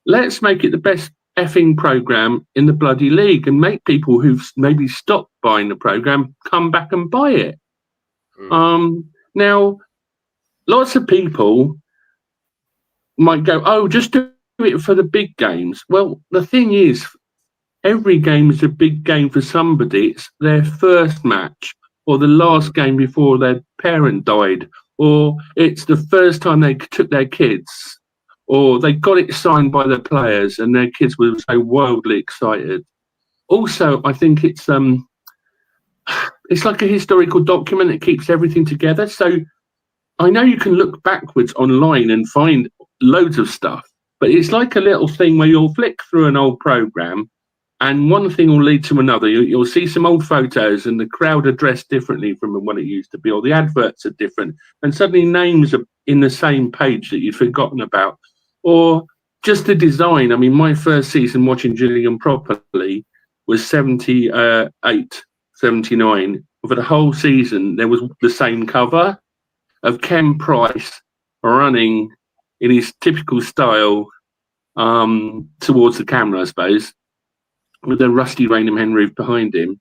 let's make it the best effing programme in the bloody league and make people who've maybe stopped buying the programme come back and buy it. Now, lots of people might go, oh, just do it for the big games. Well, the thing is, every game is a big game for somebody. It's their first match or the last game before their parent died, or it's the first time they took their kids, or they got it signed by the players and their kids were so wildly excited. Also, I think it's like a historical document that keeps everything together. So I know you can look backwards online and find loads of stuff, but it's like a little thing where you'll flick through an old program and one thing will lead to another. You'll see some old photos and the crowd are dressed differently from what it used to be, or the adverts are different, and suddenly names are in the same page that you'd forgotten about, or just the design. I mean, my first season watching Gillingham properly was 78, 79. For the whole season, there was the same cover of Ken Price running in his typical style towards the camera, I suppose, with a rusty Raynham hen roof behind him.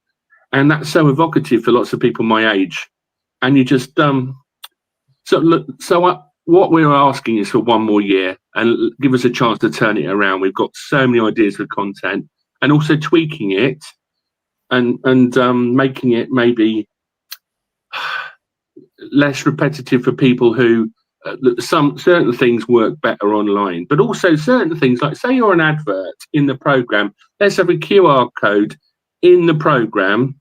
And that's so evocative for lots of people my age. And you just what we're asking is for 1 more year and give us a chance to turn it around. We've got so many ideas for content, and also tweaking it and making it maybe less repetitive for people who some certain things work better online, but also certain things, like say you're an advert in the program, let's have a QR code in the program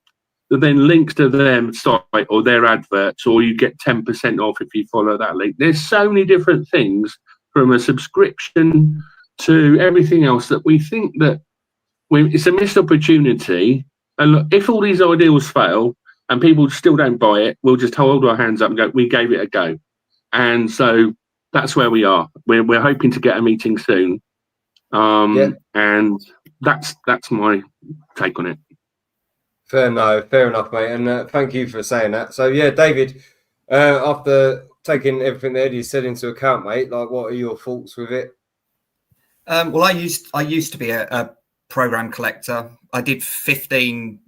that then links to their site or their adverts, or you get 10% off if you follow that link. There's so many different things, from a subscription to everything else, that we think that it's a missed opportunity. And look, if all these ideas fail and people still don't buy it, we'll just hold our hands up and go, we gave it a go. And so that's where we are. We're hoping to get a meeting soon. And that's my take on it. Fair enough, mate. And thank you for saying that. So yeah, David, after taking everything that Eddie said into account, mate, like, what are your thoughts with it? Well, I used to be a program collector. I did 15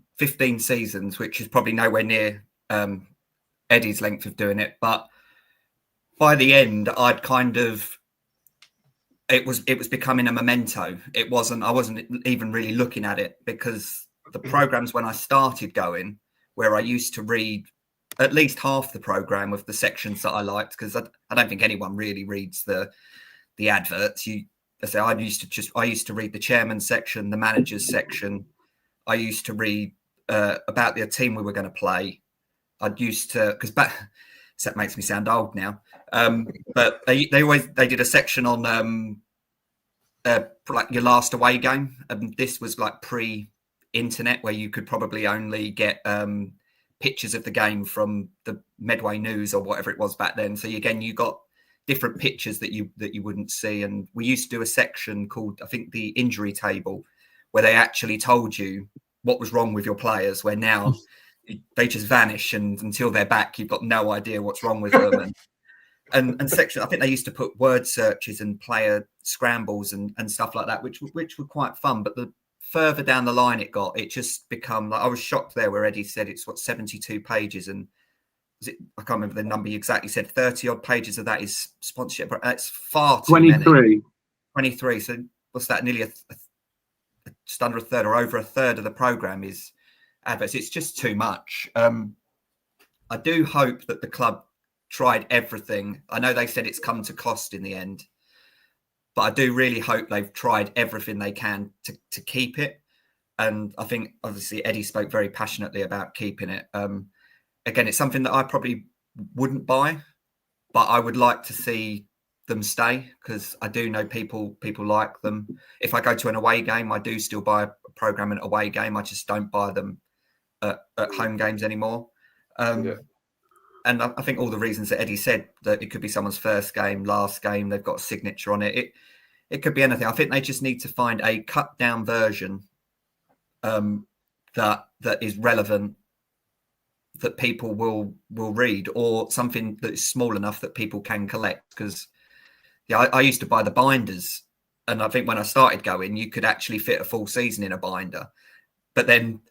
seasons, which is probably nowhere near Eddie's length of doing it, but by the end, I'd kind of, it was becoming a memento. I wasn't even really looking at it, because the programs when I started going, where I used to read at least half the program with the sections that I liked, because I don't think anyone really reads the adverts. I used to read the chairman's section, the manager's section. I used to read about the team we were going to play. Because that makes me sound old now. But they did a section on like your last away game. This was like pre-internet, where you could probably only get pictures of the game from the Medway News or whatever it was back then. So again, you got different pictures that you wouldn't see. And we used to do a section called, I think, the injury table, where they actually told you what was wrong with your players, where now they just vanish, and until they're back, you've got no idea what's wrong with them. And section, I think they used to put word searches and player scrambles and stuff like that, which were quite fun. But the further down the line it got, it just become like, I was shocked there where Eddie said it's 72 pages, and I can't remember the number you exactly said, 30 odd pages of that is sponsorship. That's far too 23. many. 23. So what's that? Nearly just under a third, or over a third of the program is adverts. It's just too much. I do hope that the club tried everything. I know they said it's come to cost in the end, but I do really hope they've tried everything they can to keep it. and I think obviously Eddie spoke very passionately about keeping it. Again, it's something that I probably wouldn't buy, but I would like to see them stay because I do know people like them. If I go to an away game, I do still buy a program and away game. I just don't buy them at home games anymore. And I think all the reasons that Eddie said, that it could be someone's first game, last game, they've got a signature on it. It could be anything. I think they just need to find a cut down version that is relevant, that people will read, or something that is small enough that people can collect. Because I used to buy the binders, and I think when I started going, you could actually fit a full season in a binder. But then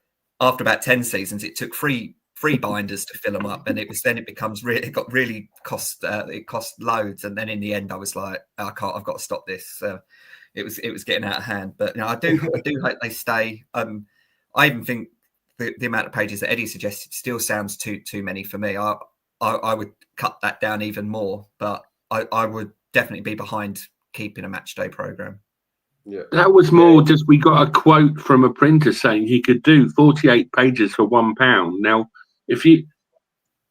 after about 10 seasons, it took three binders to fill them up, and it cost loads. And then in the end, I was like, I've got to stop this. It was getting out of hand. But I do hope they stay. I even think the amount of pages that Eddie suggested still sounds too many for me. I would cut that down even more, but I would definitely be behind keeping a match day program. Yeah, that was more just we got a quote from a printer saying he could do 48 pages for £1. Now, if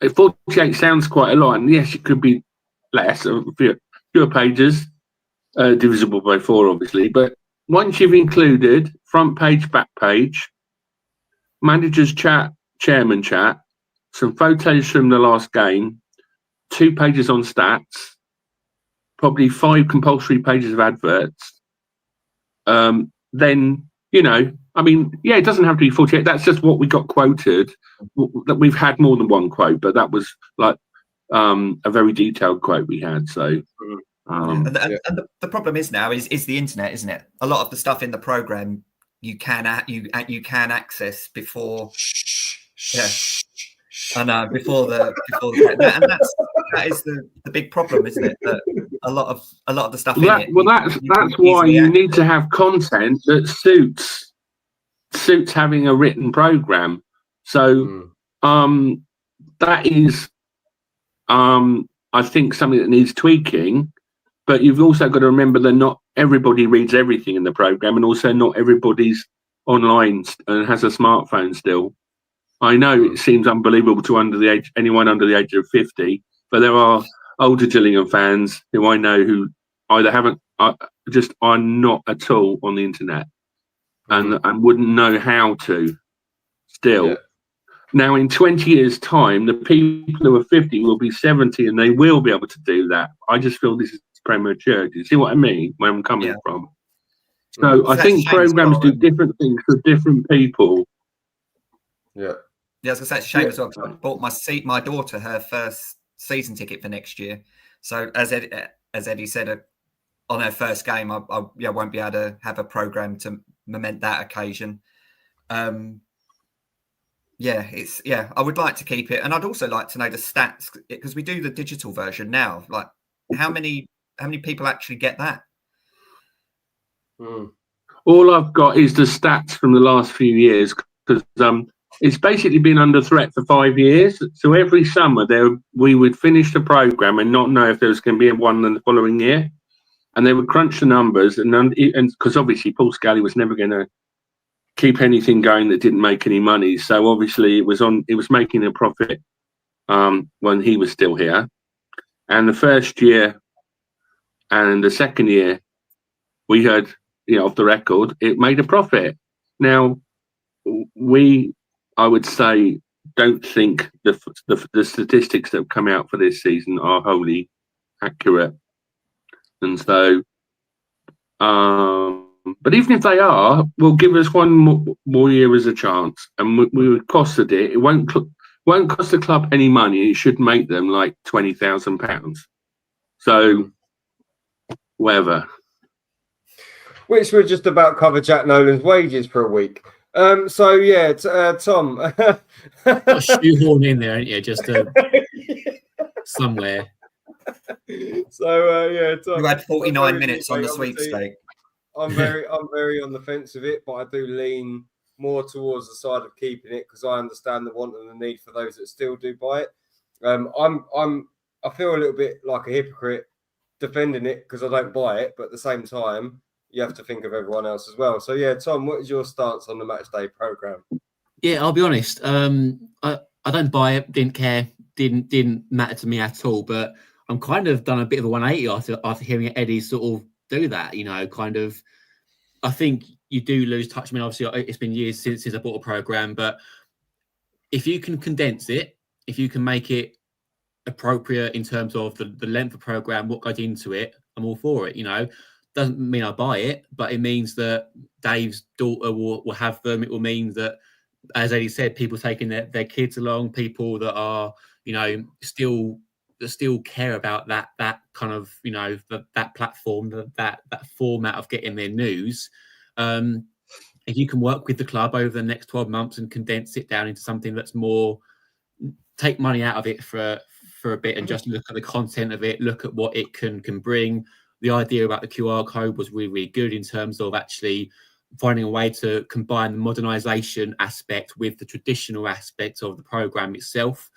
48 sounds quite a lot, and yes, it could be less, fewer pages, divisible by 4, obviously. But once you've included front page, back page, manager's chat, chairman chat, some photos from the last game, 2 pages on stats, probably 5 compulsory pages of adverts, then, it doesn't have to be 48. That's just what we got quoted. That we've had more than one quote, but that was like a very detailed quote we had. So, and the problem is now is the internet, isn't it? A lot of the stuff in the program you can access before. Yeah, I know before the and that is the big problem, isn't it? That a lot of the stuff that's why you need to have content that suits having a written program. So that is I think something that needs tweaking, but you've also got to remember that not everybody reads everything in the program, and also not everybody's online and has a smartphone still. I know it seems unbelievable to anyone under the age of 50, but there are older Gillingham fans who I know who either are not at all on the internet and wouldn't know how to still. Yeah. Now, in 20 years' time, the people who are 50 will be 70 and they will be able to do that. I just feel this is premature. Do you see what I mean? Where I'm coming from? So I think programs do different things for different people. Yeah. Yeah, I was going to say it's a shame as well, because I bought my daughter her first season ticket for next year. So as Eddie said, on her first game, I won't be able to have a program to memento that occasion. I would like to keep it, and I'd also like to know the stats, because we do the digital version now. Like, how many people actually get that? All I've got is the stats from the last few years, because it's basically been under threat for 5 years. So every summer we would finish the program and not know if there was going to be one in the following year, and they would crunch the numbers, and because obviously Paul Scally was never going to keep anything going that didn't make any money. So obviously it was making a profit when he was still here. And the first year and the second year, we heard, off the record, it made a profit. Now, I would say, don't think the statistics that have come out for this season are wholly accurate. And so, but even if they are, we'll give us one more year as a chance, and we would costed it. It won't cost the club any money. It should make them like £20,000. So, whatever. Which would just about cover Jack Nolan's wages for a week. Tom. Got shoehorn in there, ain't you? Just somewhere. So Tom, you had 49 minutes on the sweepstake. I'm very on the fence of it, but I do lean more towards the side of keeping it, because I understand the want and the need for those that still do buy it. I feel a little bit like a hypocrite defending it because I don't buy it, but at the same time, you have to think of everyone else as well. So yeah, Tom, what is your stance on the Matchday program? Yeah, I'll be honest. I don't buy it. Didn't care. Didn't matter to me at all. But I'm kind of done a bit of a 180 after hearing Eddie sort of do that. You know, kind of. I think you do lose touch. I mean, obviously, it's been years since I bought a program, but if you can condense it, if you can make it appropriate in terms of the length of program, what goes into it, I'm all for it. You know, doesn't mean I buy it, but it means that Dave's daughter will have them. It will mean that, as Eddie said, people taking their kids along, people that are, you know, still care about that kind of, you know, that platform, that format of getting their news. If you can work with the club over the next 12 months and condense it down into something that's more, take money out of it for a bit and just look at the content of it, look at what it can bring. The idea about the QR code was really, really good in terms of actually finding a way to combine the modernization aspect with the traditional aspects of the program itself.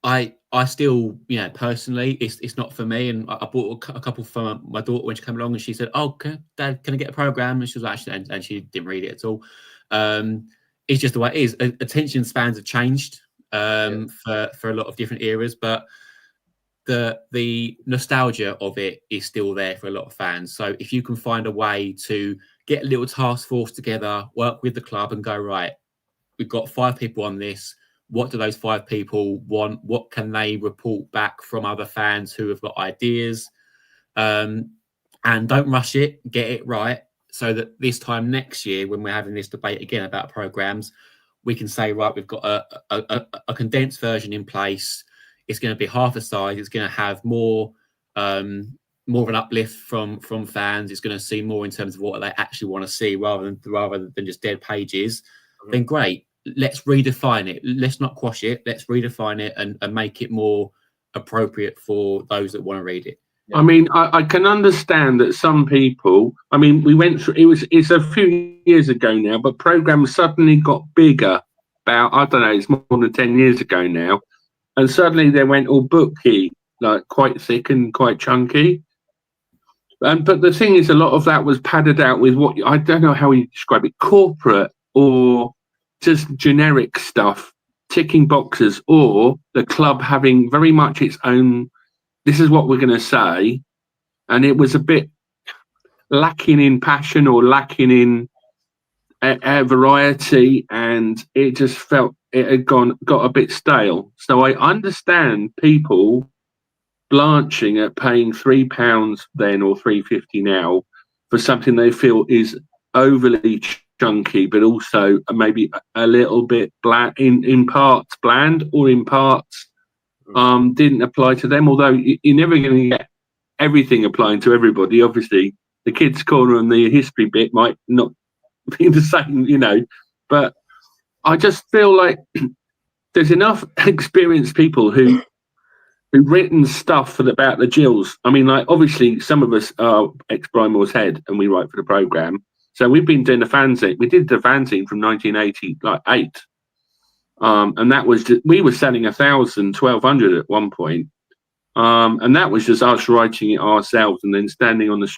I still, you know, personally, it's not for me. And I bought a couple for my daughter when she came along, and she said, "Oh, Dad, can I get a program?" And she was actually, and she didn't read it at all. It's just the way it is. Attention spans have changed for a lot of different eras, but the nostalgia of it is still there for a lot of fans. So if you can find a way to get a little task force together, work with the club, and go, right, we've got 5 people on this. What do those 5 people want? What can they report back from other fans who have got ideas? And don't rush it, get it right, so that this time next year, when we're having this debate again about programs, we can say, right, we've got a condensed version in place. It's going to be half the size. It's going to have more of an uplift from fans. It's going to see more in terms of what they actually want to see, rather than just dead pages. Then great. Let's redefine it. Let's not quash it. Let's redefine it and make it more appropriate for those that want to read it. I mean, I can understand that some people, I mean, we went through, it's a few years ago now, but programs suddenly got bigger about, I don't know, it's more than 10 years ago now. And suddenly they went all booky, like quite thick and quite chunky. But the thing is, a lot of that was padded out with what, I don't know how you describe it, corporate or just generic stuff, ticking boxes, or the club having very much its own, this is what we're going to say. And it was a bit lacking in passion or lacking in variety, and it just felt it had got a bit stale. So I understand people blanching at paying £3 then or £3.50 now for something they feel is overly chunky, but also maybe a little bit bland, in parts bland, or in parts didn't apply to them. Although you're never going to get everything applying to everybody. Obviously, the kids' corner and the history bit might not be the same, you know. But I just feel like there's enough experienced people who've written stuff about the Gills. I mean, like, obviously, some of us are ex-Brimall's Head and we write for the programme. So we've been doing the fanzine. We did the fanzine from 1988. And that was just, we were selling 1,000, 1,200 at one point. And that was just us writing it ourselves and then standing on the,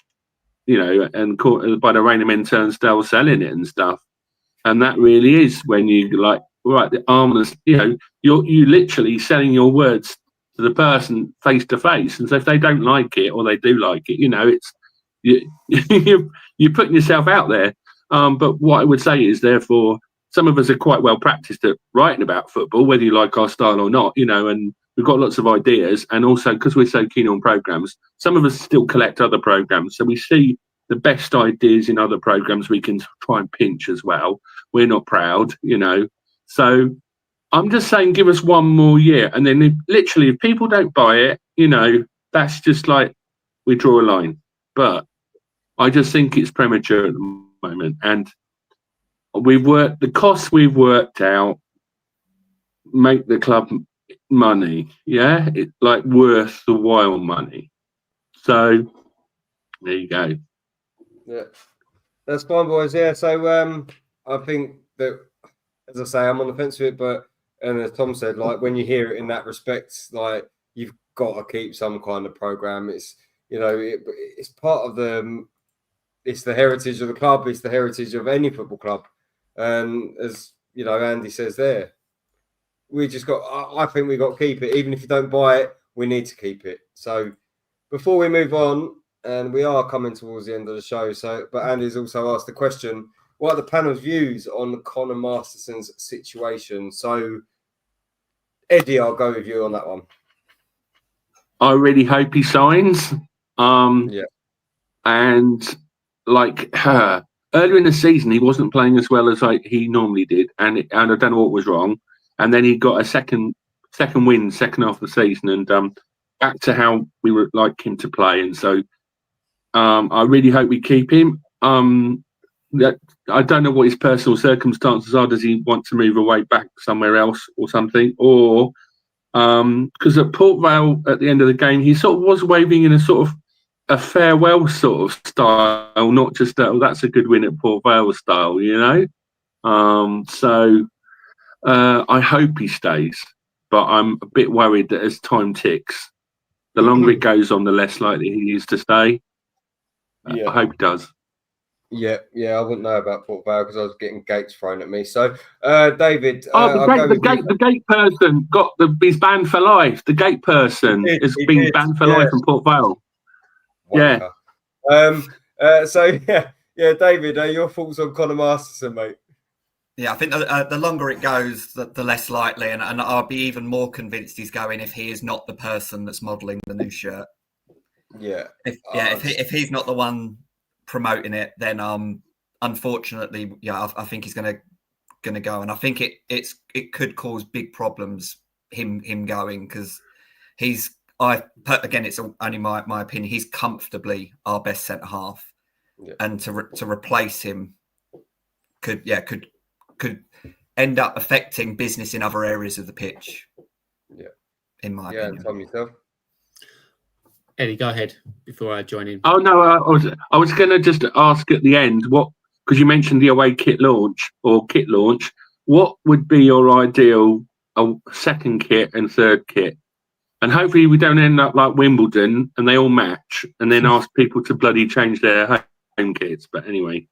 you know, and by the Rain of Men turnstile selling it and stuff. And that really is when you, like, right, the armless, you know, you literally selling your words to the person face to face. And so if they don't like it or they do like it, you know, it's, you're putting yourself out there. But what I would say is, therefore, some of us are quite well practiced at writing about football, whether you like our style or not, you know, and we've got lots of ideas. And also, because we're so keen on programs, some of us still collect other programs. So we see the best ideas in other programs we can try and pinch as well. We're not proud, you know. So I'm just saying, give us one more year. And then if people don't buy it, you know, that's just like, we draw a line. But I just think it's premature at the moment. And the costs we've worked out make the club money. Yeah. It's like worth the while money. So there you go. Yeah. That's fine, boys. Yeah. So I think that, as I say, I'm on the fence with it, but, and as Tom said, like, when you hear it in that respect, like, you've got to keep some kind of program. you know, it's part of it's the heritage of the club. It's the heritage of any football club. And as you know, Andy says there, I think we got to keep it. Even if you don't buy it, we need to keep it. So before we move on, and we are coming towards the end of the show, but Andy's also asked the question, what are the panel's views on Conor Masterson's situation? So Eddie, I'll go with you on that one. I really hope he signs. Yeah. And like earlier in the season, he wasn't playing as well as he normally did, and I don't know what was wrong. And then he got a second win, second half of the season, and back to how we would like him to play. And so I really hope we keep him. I don't know what his personal circumstances are. Does he want to move away back somewhere else or something? Or because at Port Vale at the end of the game, he sort of was waving in a sort of a farewell sort of style, not just that's a good win at Port Vale style, you know. So I hope he stays, but I'm a bit worried that as time ticks, the longer it goes on, the less likely he is to stay. I hope he does. Yeah, I wouldn't know about Port Vale because I was getting gates thrown at me. So, David, the gate person got he's banned for life. The gate person has been banned for life in Port Vale. Wonka. Yeah. David, your thoughts on Conor Masterson, mate? Yeah, I think the longer it goes, the less likely, and I'll be even more convinced he's going if he is not the person that's modelling the new shirt. Yeah. If he's not the one promoting it, then unfortunately, I think he's gonna go, and I think it could cause big problems him going, because it's only my opinion, he's comfortably our best centre half, and to replace him could end up affecting business in other areas of the pitch. Yeah, in my opinion. And Tom, yourself? Eddie, go ahead before I join in. Oh no, I was going to just ask at the end because you mentioned the away kit launch. What would be your ideal second kit and third kit? And hopefully we don't end up like Wimbledon and they all match, and then ask people to bloody change their home kits. But anyway,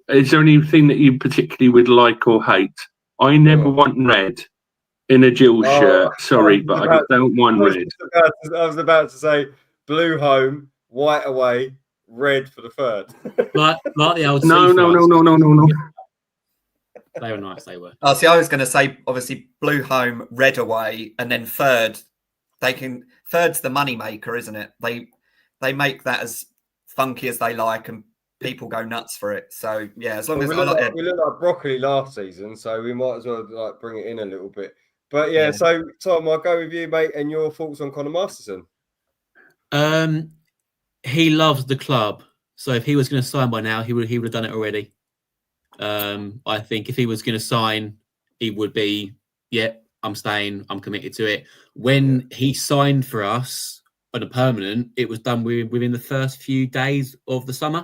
is there anything that you particularly would like or hate? I never want red in a Jill shirt. Sorry, but I just don't want red. I was about to say blue home, white away, red for the third. like the old. No. They were nice. They were. Oh, see, I was going to say obviously blue home, red away, and then third. Third's the money maker, isn't it? They make that as funky as they like, and people go nuts for it. So yeah, as long as we looked like broccoli last season, so we might as well bring it in a little bit. But yeah, so Tom, I'll go with you, mate, and your thoughts on Conor Masterson. He loves the club, so if he was going to sign by now, he would have done it already. I think if he was going to sign, he would be, I'm staying, I'm committed to it. When he signed for us on a permanent, it was done within the first few days of the summer.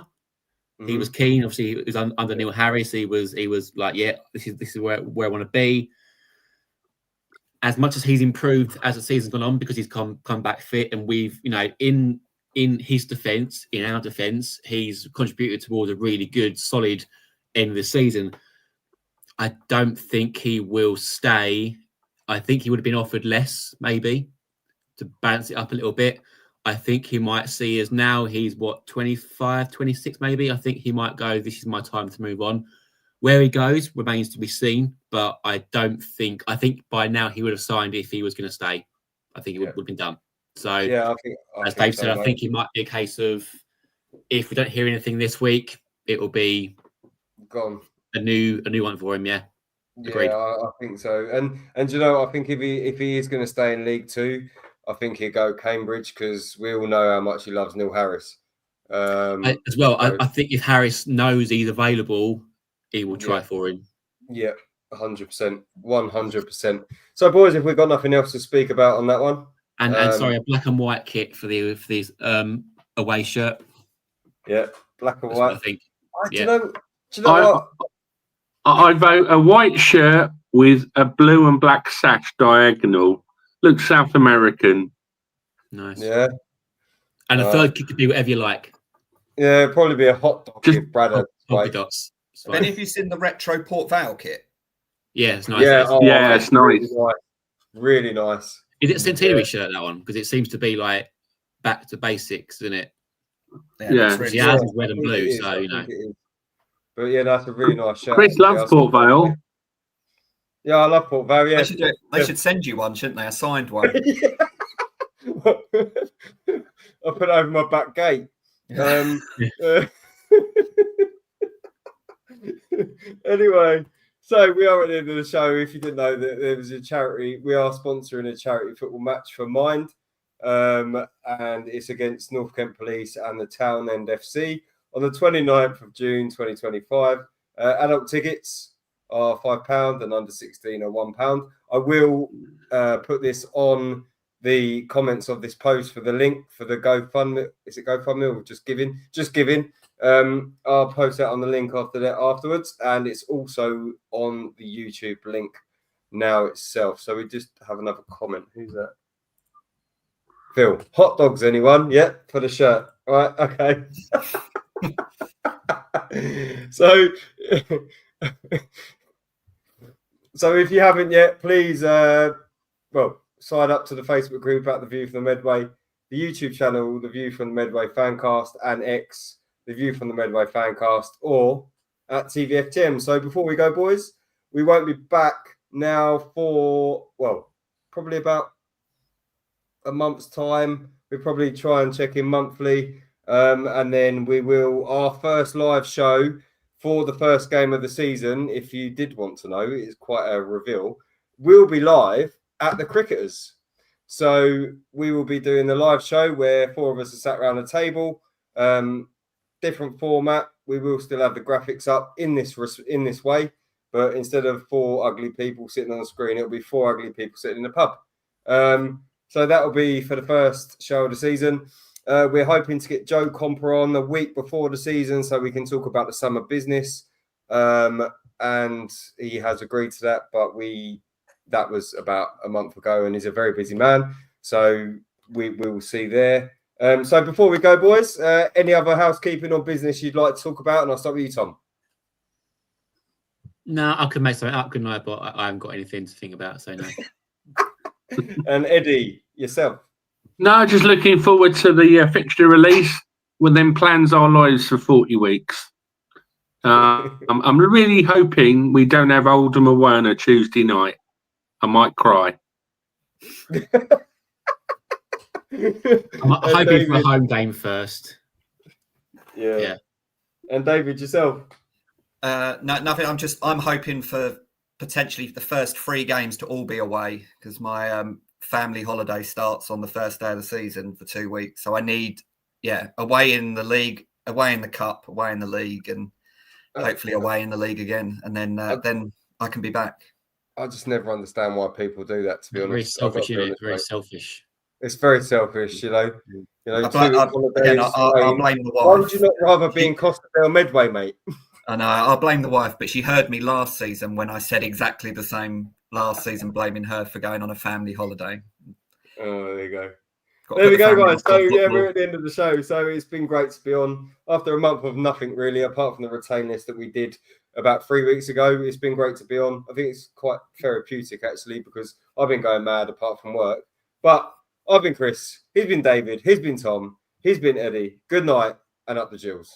Mm-hmm. He was keen. Obviously, he was under Neil Harris. He was like, this is where I want to be. As much as he's improved as the season's gone on, because he's come back fit, and we've, in his defence, in our defence, he's contributed towards a really good, solid end of the season. I don't think he will stay. I think he would have been offered less, maybe, to balance it up a little bit. I think he might see as now he's 25, 26 maybe. I think he might go, this is my time to move on. Where he goes remains to be seen, but I think by now he would have signed if he was going to stay. I think it would have been done. So, as Dave said, I think it might be a case of, if we don't hear anything this week, it will be gone. A new one for him. Yeah. Agreed. Yeah, I think so. And I think if he is going to stay in League Two, I think he'll go Cambridge, because we all know how much he loves Neil Harris. As well, I think if Harris knows he's available, he will try for him. Yeah, 100%. 100%. So, boys, if we've got nothing else to speak about on that one. And sorry, a black and white kit for these away shirt. Yeah, black and white. I think. Do you know what? I vote a white shirt with a blue and black sash diagonal. Looks South American. Nice. Yeah. And the third could be whatever you like. Yeah, it'd probably be a hot dog Just if Brad had Polka like, dots. It's Have fine. any of you seen the retro Port Vale kit? Yeah, it's nice. Yeah, Is Yeah, it's nice. Really nice. it a centenary shirt, that one? Because it seems to be like back to basics, isn't it? Yeah. It's Obviously, really ours cool. is red and blue, so you know. But yeah, that's a really nice shirt. Chris loves Port Vale. Yeah, I love Port Vale. Yeah, They should send you one, shouldn't they? A signed one. I put it over my back gate. Anyway, so we are at the end of the show. If you didn't know that there was a charity, we are sponsoring a charity football match for Mind, and it's against North Kent Police and the Town End FC on the 29th of June 2025. Adult tickets are £5 and under 16 are £1. I will put this on the comments of this post for the link for the GoFundMe. Is it GoFundMe or just giving? Just giving. I'll post that on the link after that afterwards, and it's also on the YouTube link now itself. So we just have another comment. Who's that? Phil. Hot dogs, anyone? Yeah, for the shirt. All right, okay. So if you haven't yet, please sign up to the Facebook group at The View from the Medway, the YouTube channel, The View from the Medway Fancast, and X, The View from the Medway Fancast, or at TVFTM. So before we go, boys, we won't be back now for, probably about a month's time. We'll probably try and check in monthly. And then we will, our first live show for the first game of the season, if you did want to know, it's quite a reveal, will be live at the Cricketers. So we will be doing the live show where four of us are sat around a table, different format. We will still have the graphics up in this way, but instead of four ugly people sitting on the screen, it'll be four ugly people sitting in a pub. So that will be for the first show of the season. We're hoping to get Joe Comper on the week before the season so we can talk about the summer business. And he has agreed to that, but that was about a month ago, and he's a very busy man. So we will see there. So before we go, boys, any other housekeeping or business you'd like to talk about? And I'll start with you, Tom. No, I could make something up, couldn't I? But I haven't got anything to think about, so no. And Eddie, yourself. No, just looking forward to the fixture release when then plans our lives for 40 weeks. I'm really hoping we don't have Oldham away on a Tuesday night. I might cry. I'm hoping for a home game first. Yeah. And David, yourself? No, nothing. I'm hoping for potentially the first 3 games to all be away, because my family holiday starts on the first day of the season for 2 weeks. So I need, away in the league, away in the cup, away in the league, and hopefully away in the league again. And then I can be back. I just never understand why people do that, to be honest. Very selfish, isn't it? Very selfish. It's very selfish, you know. I'll blame the wife. Why would you not rather be in Costerdale Medway, mate? I know, I'll blame the wife, but she heard me last season when I said exactly the same last season, blaming her for going on a family holiday. Oh, there you go. There we go, guys. So, we're at the end of the show. So, it's been great to be on after a month of nothing, really, apart from the retain list that we did about 3 weeks ago. It's been great to be on. I think it's quite therapeutic, actually, because I've been going mad apart from work. But I've been Chris. He's been David. He's been Tom. He's been Eddie. Good night and up the Jills.